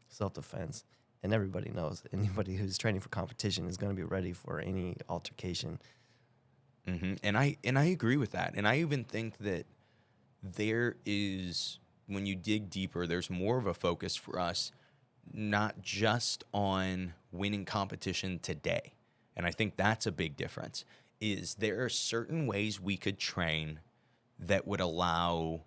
self-defense. And everybody knows anybody who's training for competition is going to be ready for any altercation. Mm-hmm. And I agree with that. And I even think that there is, when you dig deeper, there's more of a focus for us, not just on winning competition today. And I think that's a big difference, is there are certain ways we could train that would allow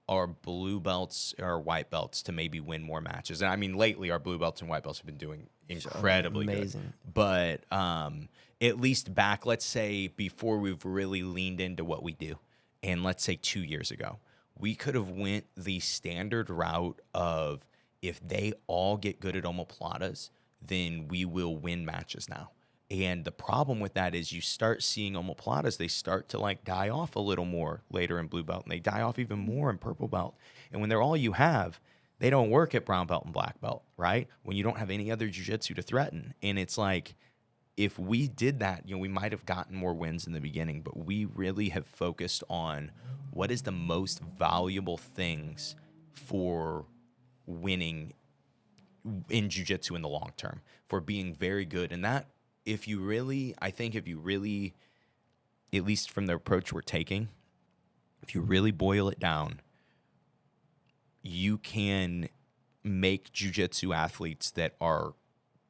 our blue belts or our white belts to maybe win more matches. And I mean, lately our blue belts and white belts have been doing incredibly amazing. Good. But at least back, let's say, before we've really leaned into what we do, and let's say 2 years ago, we could have went the standard route of, if they all get good at omoplatas, then we will win matches now. And the problem with that is you start seeing omoplatas, they start to like die off a little more later in blue belt, and they die off even more in purple belt. And when they're all you have, they don't work at brown belt and black belt, right? When you don't have any other jiu-jitsu to threaten. And it's like, if we did that, you know, we might have gotten more wins in the beginning, but we really have focused on what is the most valuable things for winning in jiu-jitsu in the long term, for being very good. And that, if you really, at least from the approach we're taking, if you really boil it down, you can make jiu-jitsu athletes that are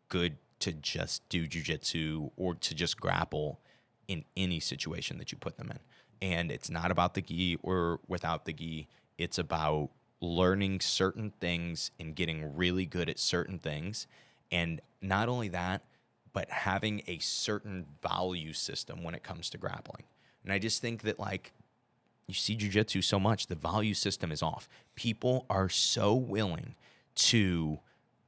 good to just do jiu-jitsu or to just grapple in any situation that you put them in. And it's not about the gi or without the gi. It's about learning certain things and getting really good at certain things. And not only that, but having a certain value system when it comes to grappling. And I just think that, like, you see jiu-jitsu so much, the value system is off. People are so willing to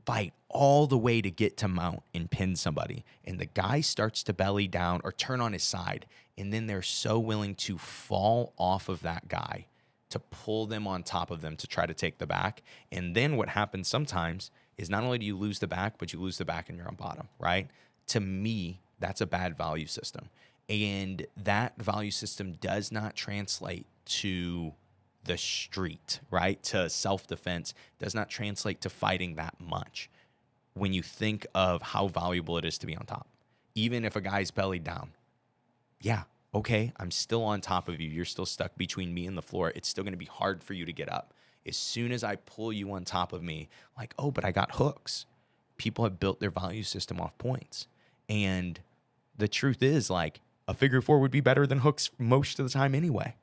fight all the way to get to mount and pin somebody, and the guy starts to belly down or turn on his side, and then they're so willing to fall off of that guy to pull them on top of them to try to take the back. And then what happens sometimes is not only do you lose the back, but you lose the back and you're on bottom, right? To me, that's a bad value system. And that value system does not translate to the street, right? To self-defense, does not translate to fighting that much when you think of how valuable it is to be on top. Even if a guy's bellied down, yeah, okay, I'm still on top of you. You're still stuck between me and the floor. It's still going to be hard for you to get up. As soon as I pull you on top of me, like, oh, but I got hooks. People have built their value system off points. And the truth is, like, a figure four would be better than hooks most of the time anyway.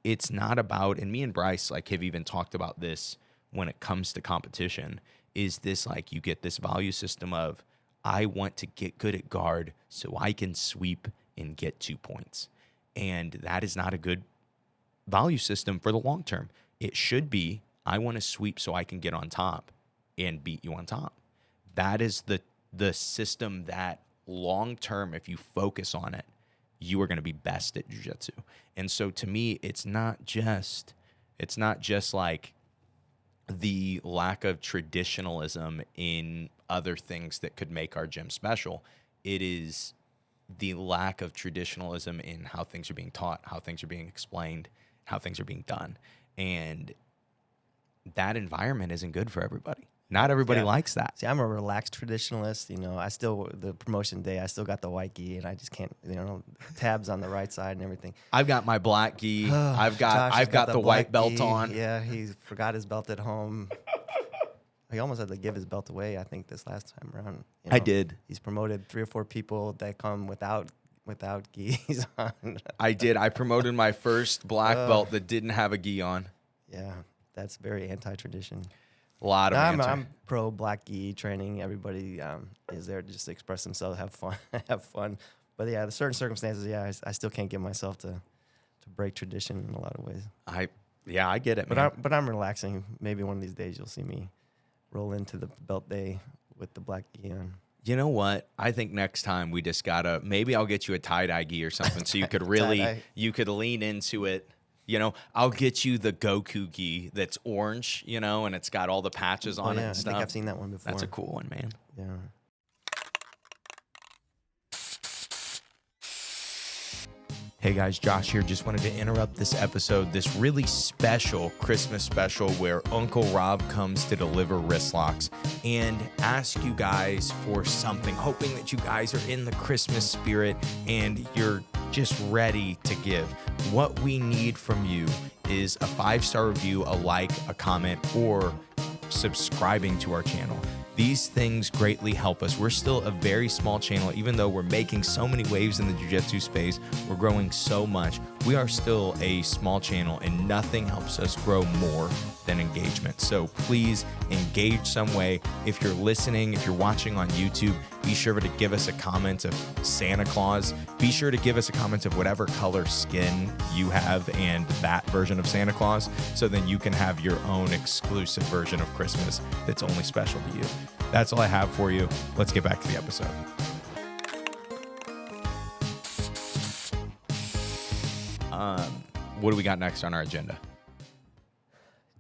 it's not about, and me and Bryce like have even talked about this when it comes to competition, is this like you get this value system of I want to get good at guard so I can sweep and get 2 points. And that is not a good value system for the long term. It should be I want to sweep so I can get on top and beat you on top. That is the system that long term, if you focus on it, you are going to be best at jiu-jitsu. And so to me, it's not just like the lack of traditionalism in other things that could make our gym special. It is the lack of traditionalism in how things are being taught, how things are being explained, how things are being done. And that environment isn't good for everybody. Not everybody likes that. See, I'm a relaxed traditionalist. You know, the promotion day, I still got the white gi, and I just can't, tabs on the right side and everything. I've got my black gi. I've got the white belt gi. on. Yeah, he forgot his belt at home. He almost had to give his belt away, I think, this last time around. I did. He's promoted 3 or 4 people that come without gis on. I did. I promoted my first black belt that didn't have a gi on. Yeah, that's very anti-tradition. A lot of I'm pro black gi training. Everybody is there to just express themselves, have fun. But yeah, the certain circumstances, I still can't get myself to break tradition in a lot of ways. I get it, man. But I'm relaxing. Maybe one of these days you'll see me roll into the belt day with the black gi on. You know what? I think next time we just maybe I'll get you a tie-dye gi or something so you could really, you could lean into it. I'll get you the Goku gi that's orange, and it's got all the patches on it and stuff. I think I've seen that one before. That's a cool one, man. Yeah. Hey guys, Josh here. Just wanted to interrupt this episode, this really special Christmas special where Uncle Rob comes to deliver wristlocks and ask you guys for something, hoping that you guys are in the Christmas spirit and you're just ready to give. What we need from you is a 5-star review, a like, a comment, or subscribing to our channel. These things greatly help us. We're still a very small channel, even though we're making so many waves in the jiu-jitsu space. We're growing so much. We are still a small channel, and nothing helps us grow more than engagement. So please engage some way. If you're listening, if you're watching on YouTube, be sure to give us a comment of Santa Claus. Be sure to give us a comment of whatever color skin you have and that version of Santa Claus, so then you can have your own exclusive version of Christmas that's only special to you. That's all I have for you. Let's get back to the episode. What do we got next on our agenda?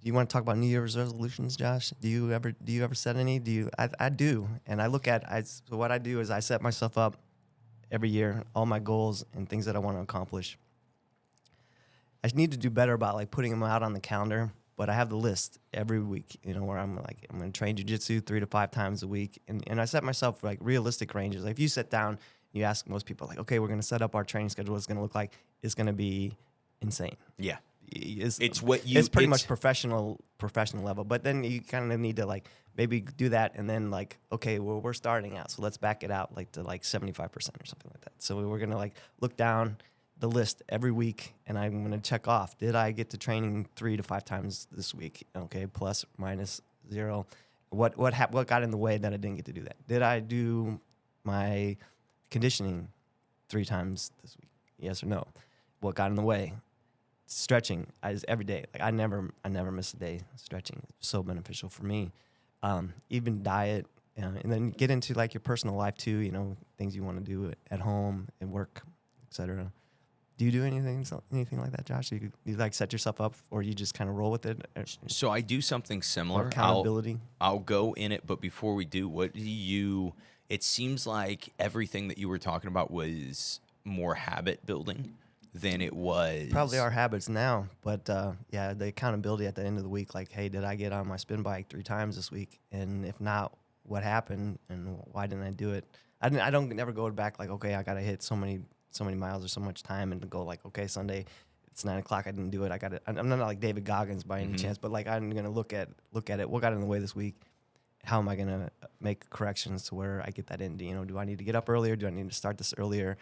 Do you want to talk about New Year's resolutions, Josh? Do you ever set any? I do, and I look at so what I do is I set myself up every year, all my goals and things that I want to accomplish. I need to do better about like putting them out on the calendar, but I have the list every week, where I'm going to train jiu-jitsu 3 to 5 times a week, and I set myself like realistic ranges. Like if you sit down, you ask most people like, okay, we're going to set up our training schedule. What's going to look like? It's going to be insane. Yeah. It's pretty much professional level, but then you kind of need to like maybe do that and then like, okay, well, we're starting out, so let's back it out like to like 75% or something like that. So we're gonna like look down the list every week, and I'm gonna check off, did I get to training 3 to 5 times this week? Okay, plus minus 0. What got in the way that I didn't get to do that? Did I do my conditioning 3 times this week? Yes or no? What got in the way? Stretching every day. Like I never miss a day stretching. It's so beneficial for me. Even diet, and then get into like your personal life too. Things you want to do at home and work, etc. Do you do anything like that, Josh? Do you like set yourself up, or you just kind of roll with it? So I do something similar. Or accountability. I'll go in it, but before we do, it seems like everything that you were talking about was more habit building than it was. Probably our habits now, but the accountability at the end of the week, like, hey, did I get on my spin bike 3 times this week? And if not, what happened and why didn't I do it? I don't never go back like, okay, I got to hit so many miles or so much time, and to go like, okay, Sunday it's 9 o'clock, I didn't do it. I'm not like David Goggins by any chance, but like I'm gonna look at it. What got in the way this week? How am I gonna make corrections to where I get that in? Do I need to get up earlier? Do I need to start this earlier?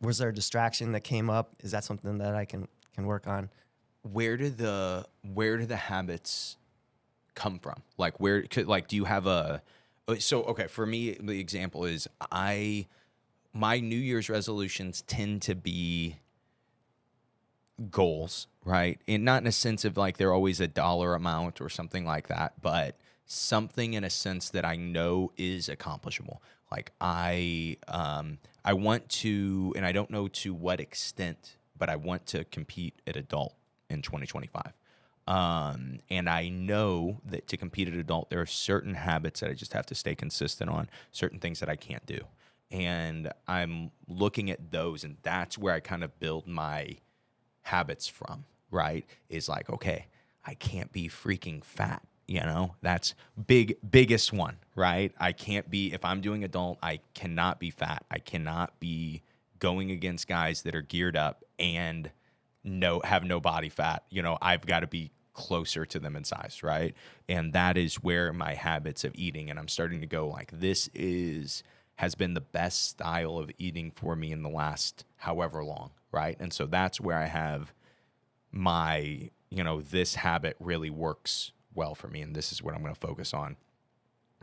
Was there a distraction that came up? Is that something that I can work on? Where do the habits come from? Like do you have okay, for me the example is my New Year's resolutions tend to be goals, right? And not in a sense of like they're always a dollar amount or something like that, but something in a sense that I know is accomplishable. Like I want to, and I don't know to what extent, but I want to compete at adult in 2025. And I know that to compete at adult, there are certain habits that I just have to stay consistent on, certain things that I can't do. And I'm looking at those, and that's where I kind of build my habits from, right? Is like, okay, I can't be freaking fat, that's biggest one, right? I can't be, if I'm doing adult, I cannot be fat. I cannot be going against guys that are geared up and have no body fat. I've got to be closer to them in size, right? And that is where my habits of eating, and I'm starting to go like, has been the best style of eating for me in the last however long, right? And so that's where I have my, this habit really works well for me, and this is what I'm going to focus on.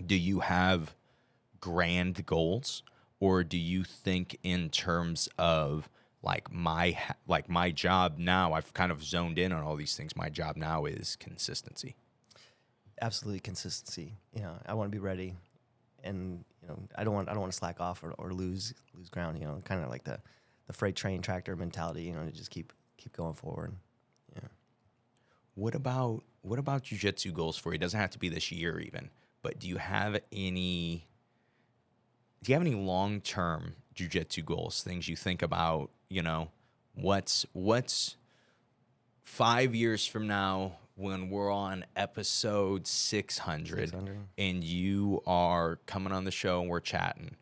Do you have grand goals, or do you think in terms of like my job now? I've kind of zoned in on all these things. My job now is consistency. Absolutely consistency. I want to be ready, and I don't want to slack off or lose ground. Kind of like the freight train tractor mentality. To just keep going forward. Yeah. What about jiu-jitsu goals for you? It doesn't have to be this year even, but do you have any long-term jiu-jitsu goals, things you think about, what's 5 years from now when we're on episode 600 and you are coming on the show and we're chatting,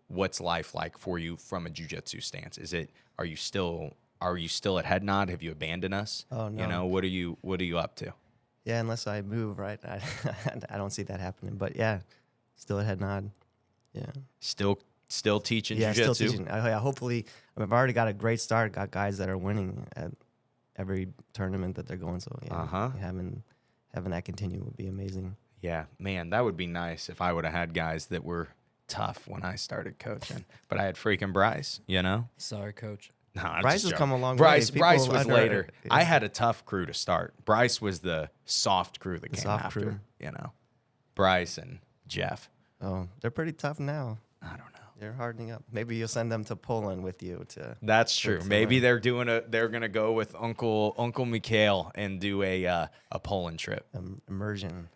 what's life like for you from a jiu-jitsu stance? Are you still at head nod? Have you abandoned us? Oh, no. What are you up to? Yeah, unless I move, right? I don't see that happening. But yeah, still at head nod. Yeah. Still teaching jiu-jitsu? jiu-jitsu? Still teaching. Hopefully, I've already got a great start. Got guys that are winning at every tournament that they're going. So yeah, having that continue would be amazing. Yeah, man, that would be nice if I would have had guys that were tough when I started coaching. But I had freaking Bryce, Sorry, coach. No, I'm Bryce just has joking. come a long way. Bryce was People later. Yeah. I had a tough crew to start. Bryce was the soft crew that came soft after. crew. Bryce and Jeff. Oh, they're pretty tough now. I don't know. They're hardening up. Maybe you'll send them to Poland with you to. That's true. Maybe they're gonna go with Uncle Mikhail and do a Poland trip. Immersion.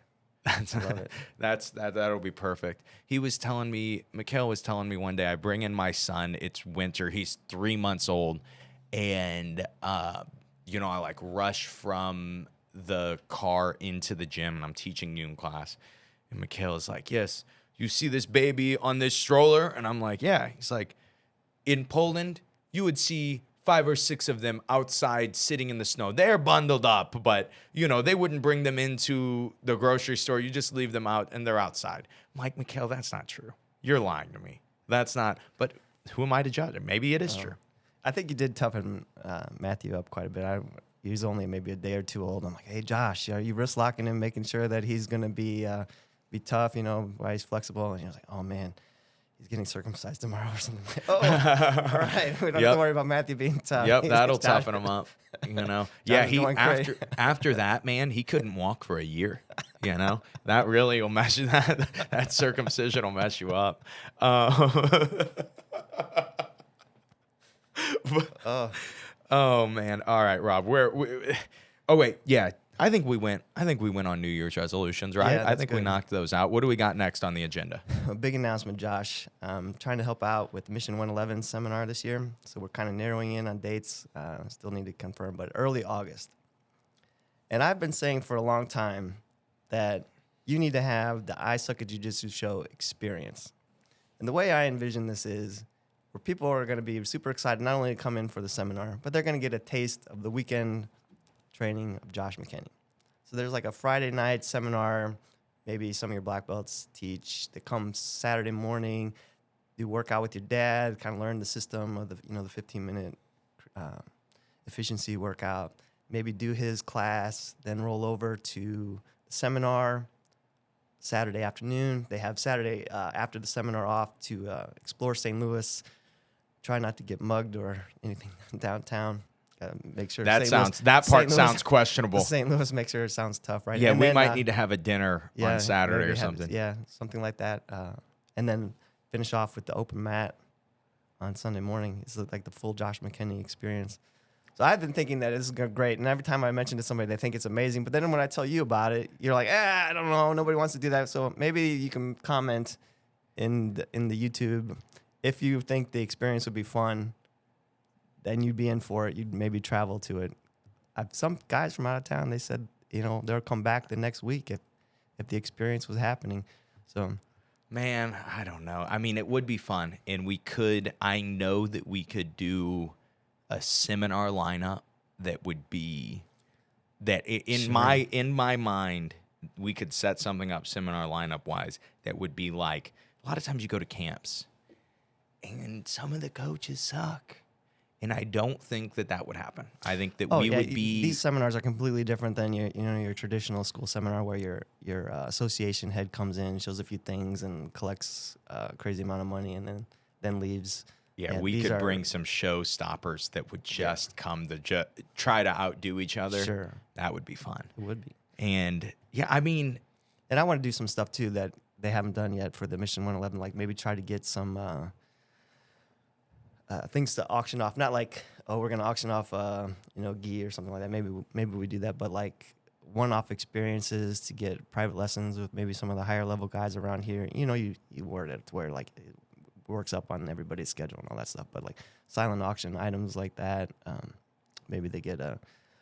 Love it. That'll be perfect. Mikhail was telling me one day, I bring in my son, it's winter, he's 3 months old, and I like rush from the car into the gym, and I'm teaching noon class, and Mikhail is like, yes, you see this baby on this stroller? And I'm like, yeah. He's like, in Poland, you would see 5 or 6 of them outside sitting in the snow. They're bundled up, but, they wouldn't bring them into the grocery store. You just leave them out, and they're outside. I'm like, Mikhail, that's not true. You're lying to me. That's not. But who am I to judge? Maybe it is true. I think you did toughen Matthew up quite a bit. He was only maybe a day or two old. I'm like, hey, Josh, are you wrist locking him, making sure that he's going to be tough, while he's flexible? And he was like, oh, man. He's getting circumcised tomorrow or something. All right. We don't have to worry about Matthew being tough. Yep, that'll toughen him up. Yeah, after that, man, he couldn't walk for a year. That really will mess you. That circumcision will mess you up. Oh man. All right, Rob. Oh wait, yeah. I think we went on New Year's resolutions, right? Yeah, I think we good. knocked those out. What do we got next on the agenda? A big announcement, Josh. Trying to help out with Mission 111 seminar this year. So we're kind of narrowing in on dates. Still need to confirm, but early August. And I've been saying for a long time that you need to have the ISAJJ Jiu-Jitsu show experience. And the way I envision this is where people are going to be super excited not only to come in for the seminar, but they're going to get a taste of the weekend training of Josh McKinney. So there's like a Friday night seminar, maybe some of your black belts teach. They come Saturday morning. do workout with your dad, kind of learn the system of the 15-minute efficiency workout. Maybe do his class, then roll over to the seminar Saturday afternoon. They have Saturday after the seminar off to explore St. Louis. Try not to get mugged or anything downtown. Gotta make sure That St. part Louis- sounds questionable. St. Louis, make sure it sounds tough, right? Yeah, And we then, might need to have a dinner on Saturday maybe or something. something like that. And then finish off with the open mat on Sunday morning. It's like the full Josh McKinney experience. So I've been thinking that this is great, and every time I mention to somebody, they think it's amazing. But then when I tell you about it, you're like, I don't know, nobody wants to do that. So maybe you can comment in the YouTube if you think the experience would be fun. Then you'd be in for it. You'd maybe travel to it. Some guys from out of town, they said, they'll come back the next week if the experience was happening. So, Man, I don't know. I mean, it would be fun, and I know that we could do a seminar lineup that would be in my mind, we could set something up seminar lineup wise that would be like, a lot of times you go to camps and some of the coaches suck. And I don't think that would happen. I think that would be. These seminars are completely different than your traditional school seminar where your association head comes in, shows a few things, and collects a crazy amount of money, and then leaves. Yeah, we could bring some showstoppers that would just come to try to outdo each other. Sure, that would be fun. It would be. And yeah, I mean, and I want to do some stuff too that they haven't done yet for the Mission 111. Like maybe try to get some. Things to auction off, not like we're gonna auction off gi or something like that. Maybe we do that, but like one-off experiences to get private lessons with maybe some of the higher level guys around here. You word it to where like it works up on everybody's schedule and all that stuff. But like silent auction items like that, maybe they get a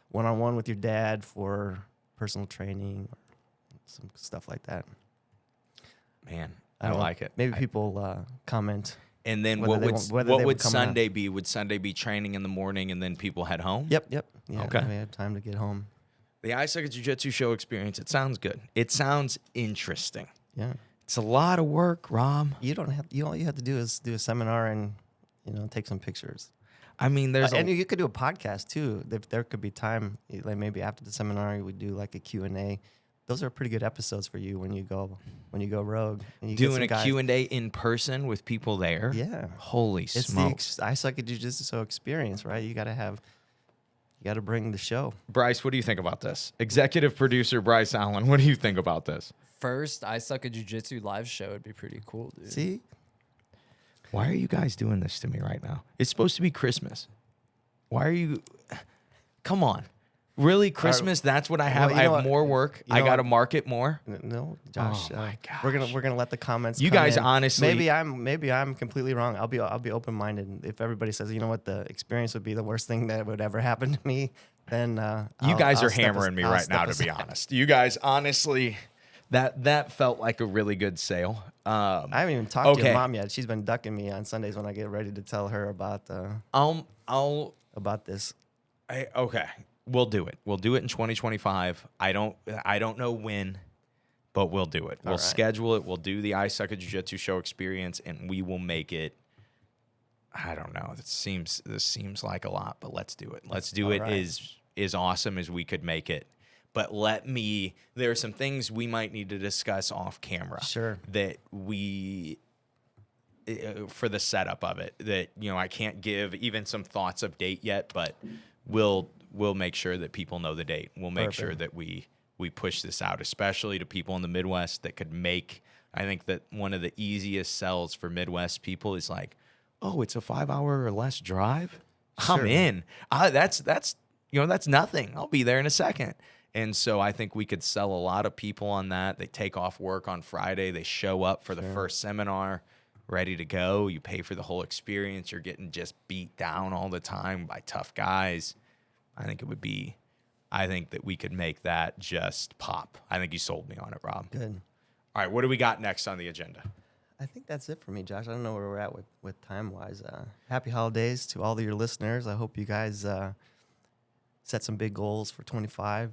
one-on-one with your dad for personal training or some stuff like that. Man, I like it. Maybe people comment. And then what would Sunday be? Would Sunday be training in the morning and then people head home? Yep. Yeah, okay. We have time to get home. The ISAJJ Jiu-Jitsu show experience, it sounds good. It sounds interesting. Yeah. It's a lot of work, Rob. All you have to do is do a seminar and, take some pictures. I mean, and you could do a podcast too. There could be time, like maybe after the seminar, we do like a Q&A. Those are pretty good episodes for you when you go rogue. And you doing a Q&A in person with people there. Yeah. Holy smokes. It's the ISAJJ Jiu-Jitsu experience, right? You got to bring the show. Bryce, what do you think about this? Executive producer Bryce Allen, what do you think about this? First, I Suck at Jiu-Jitsu live show would be pretty cool, dude. See? Why are you guys doing this to me right now? It's supposed to be Christmas. Why are you... Come on. Really, Christmas? That's what I have. Well, I have more work. I got to market more. No, Josh. Oh my gosh. We're gonna let the comments. You come guys, in. honestly, maybe I'm completely wrong. I'll be open minded. If everybody says, what, the experience would be the worst thing that would ever happen to me, then you guys are hammering me right now. To be honest, you guys, honestly, that felt like a really good sale. I haven't even talked to your mom yet. She's been ducking me on Sundays when I get ready to tell her about about this. Okay. We'll do it. We'll do it in 2025. I don't know when, but we'll do it. We'll schedule it. We'll do the ISAJJ Jiu-Jitsu show experience, and we will make it. I don't know. This seems like a lot, but let's do it. Let's do it as awesome as we could make it. But there are some things we might need to discuss off camera. Sure. That we, for the setup of it, that, I can't give even some thoughts of date yet, but we'll make sure that people know the date. We'll make sure that we push this out, especially to people in the Midwest that could make, I think that one of the easiest sells for Midwest people is like, oh, it's a 5-hour or less drive. Sure. I'm in. That's nothing. I'll be there in a second. And so I think we could sell a lot of people on that. They take off work on Friday. They show up for the first seminar, ready to go. You pay for the whole experience. You're getting just beat down all the time by tough guys. I think that we could make that just pop. I think you sold me on it, Rob. Good. All right, what do we got next on the agenda? I think that's it for me, Josh. I don't know where we're at with time-wise. Happy holidays to all of your listeners. I hope you guys set some big goals for 25.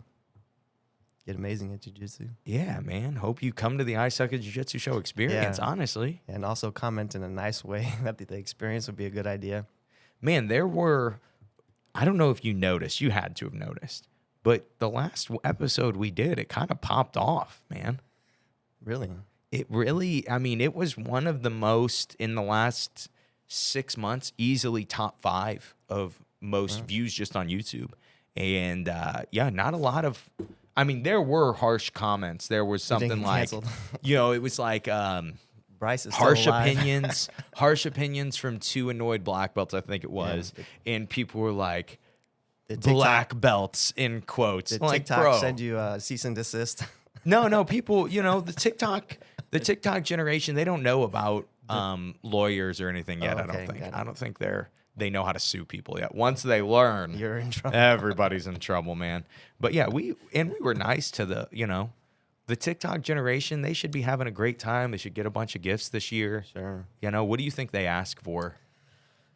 get amazing at jiu-jitsu. Yeah, man. Hope you come to the ISAJJ Jiu-Jitsu show experience, Yeah. honestly. And also comment in a nice way that the experience would be a good idea. Man, there were, I don't know if you noticed, you had to have noticed, but the last episode we did, it kind of popped off, man. Really? It really, I mean, it was one of the most, in the last 6 months, easily top 5 of most views just on YouTube. And yeah, not a lot of, I mean, there were harsh comments. There was didn't something get like, canceled. it was like Bryce is still harsh alive. harsh opinions from 2 annoyed black belts, I think it was. And people were like, Did TikTok- black belts in quotes. Did Like, TikTok bro. send you a cease and desist? No, people, the TikTok generation, they don't know about lawyers or anything yet. Oh, I don't okay, think. got it. I don't think they know how to sue people yet. Once they learn, You're in trouble. everybody's in trouble, man. But yeah, we were nice to the TikTok generation. They should be having a great time. They should get a bunch of gifts this year. Sure. What do you think they ask for?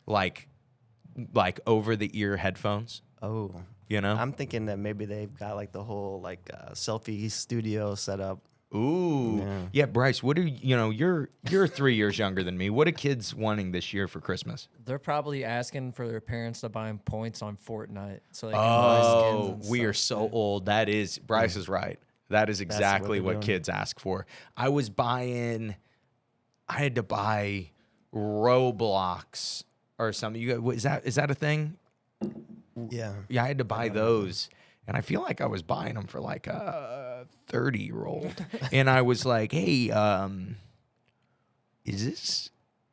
Like over the ear headphones? Oh. I'm thinking that maybe they've got like the whole selfie studio set up. Ooh. Yeah, Bryce, what are you're 3 years younger than me. What are kids wanting this year for Christmas? They're probably asking for their parents to buy them points on Fortnite so they can buy skins and We are stuff. so old. That is, Bryce is right. That is exactly they're what doing. kids ask for. I had to buy Roblox or something. Is that a thing? Yeah. Yeah, I had to buy those. And I feel like I was buying them for like a 30-year-old. And I was like, hey, is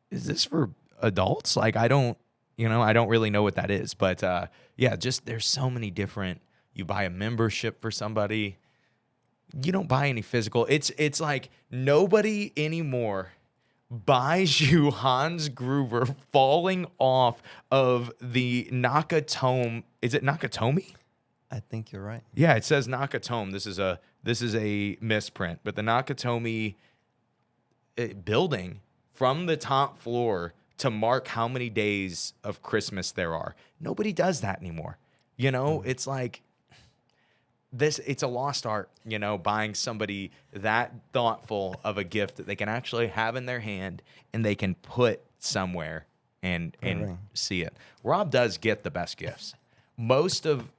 this for adults? Like, I don't really know what that is. But yeah, just there's so many different, you buy a membership for somebody. You don't buy any physical. It's like nobody anymore buys you Hans Gruber falling off of the Nakatomi. Is it Nakatomi? I think you're right. Yeah, it says Nakatomi. This is a misprint, but the Nakatomi building from the top floor to mark how many days of Christmas there are. Nobody does that anymore. It's like it's a lost art, buying somebody that thoughtful of a gift that they can actually have in their hand and they can put somewhere and see it. Rob does get the best gifts. Most of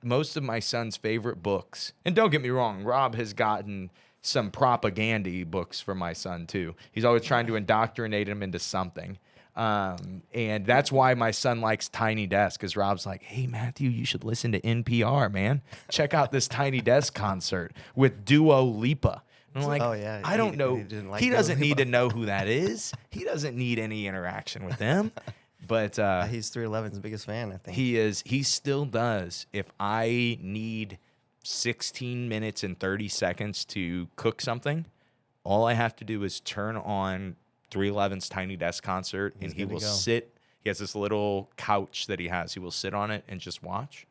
my son's favorite books, and don't get me wrong, Rob has gotten some propaganda books for my son too. He's always trying to indoctrinate him into something. And that's why my son likes Tiny Desk, because Rob's like, hey, Matthew, you should listen to NPR, man. Check out this Tiny Desk concert with Dua Lipa. And I'm like, Oh, yeah. I don't know. He didn't like He Dua doesn't Lipa. need to know who that is. He doesn't need any interaction with them. But He's 311's biggest fan, I think. he is. He still does. If I need 16 minutes and 30 seconds to cook something, all I have to do is turn on 311's Tiny Desk concert, and he good to will go. sit. He has this little couch that he has. He will sit on it and just watch.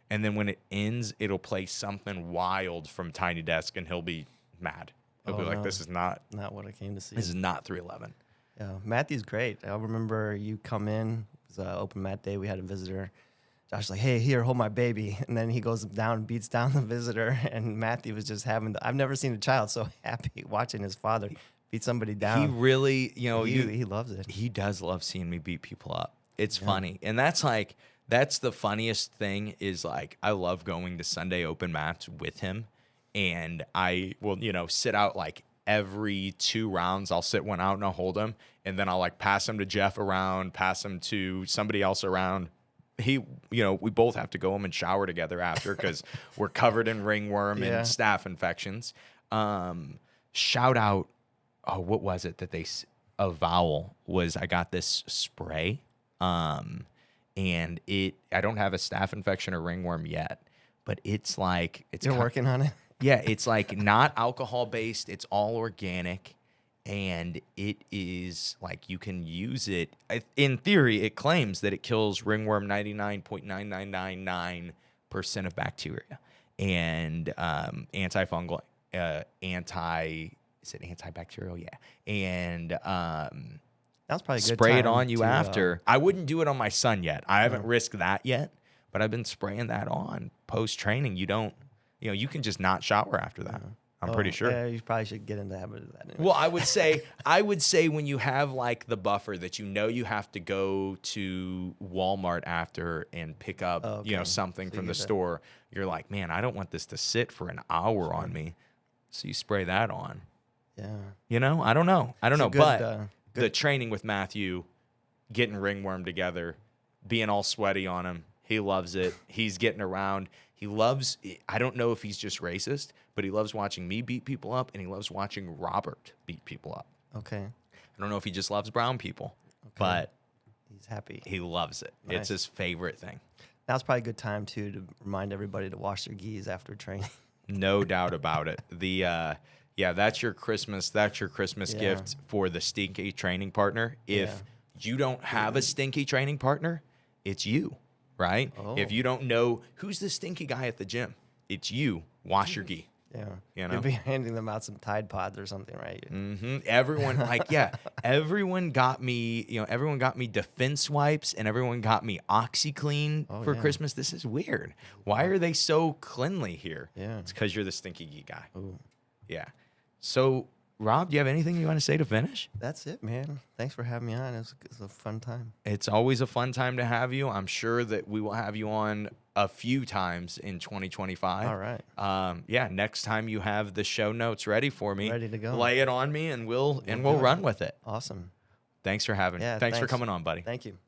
And then when it ends, it'll play something wild from Tiny Desk, and he'll be mad. He'll be like, no. "This is not. Not what I came to see. This is not 311." Yeah, Matthew's great. I remember you come in. It was open mat day. We had a visitor. Josh's like, hey, here, hold my baby. And then he goes down and beats down the visitor. And Matthew was just I've never seen a child so happy watching his father beat somebody down. He really, he loves it. He does love seeing me beat people up. It's funny. And that's the funniest thing is like, I love going to Sunday open mats with him. And I will, sit out like every 2 rounds. I'll sit one out and I'll hold him. And then I'll like pass him to Jeff around, pass him to somebody else around. We both have to go home and shower together after because we're covered in ringworm and staph infections. Shout out. Oh, what was it that Avowal was? I got this spray, and I don't have a staph infection or ringworm yet, but it's like You're working on it? Yeah, it's like not alcohol based. It's all organic, and it is like you can use it. In theory, it claims that it kills ringworm 99.9999% of bacteria and antifungal, is it antibacterial? Yeah. And That was probably a good spray it time on you to, after. I wouldn't do it on my son yet. I haven't risked that yet, but I've been spraying that on post training. you can just not shower after that. I'm pretty sure. Yeah, you probably should get into the habit of that. Anyway. Well, I would say when you have like the buffer that you have to go to Walmart after and pick up, something from the store, you're like, man, I don't want this to sit for an hour on me. So you spray that on. Yeah. I don't know. Good, But the training with Matthew, getting ringworm together, being all sweaty on him, he loves it. He's getting around. He loves, I don't know if he's just racist, but he loves watching me beat people up, and he loves watching Robert beat people up. Okay. I don't know if he just loves brown people, but he's happy. he loves it. Nice. It's his favorite thing. Now's probably a good time, too, to remind everybody to wash their gis after training. No doubt about it. That's your Christmas gift for the stinky training partner. If you don't have a stinky training partner, it's you. Right? Oh. If you don't know who's the stinky guy at the gym, it's you. Wash your gi. Yeah. You'll be handing them out some Tide Pods or something, right? Mm-hmm. Everyone, everyone got me defense wipes, and everyone got me OxyClean for Christmas. This is weird. Why are they so cleanly here? Yeah. It's because you're the stinky gi guy. Ooh. Yeah. So, Rob, do you have anything you want to say to finish? That's it, man. Thanks for having me on. It was a fun time. It's always a fun time to have you. I'm sure that we will have you on a few times in 2025. All right. Next time you have the show notes ready for me, Ready to go. lay it on me, and we'll run with it. Awesome. Thanks for having me. Yeah, Thanks for thanks. coming on, buddy. Thank you.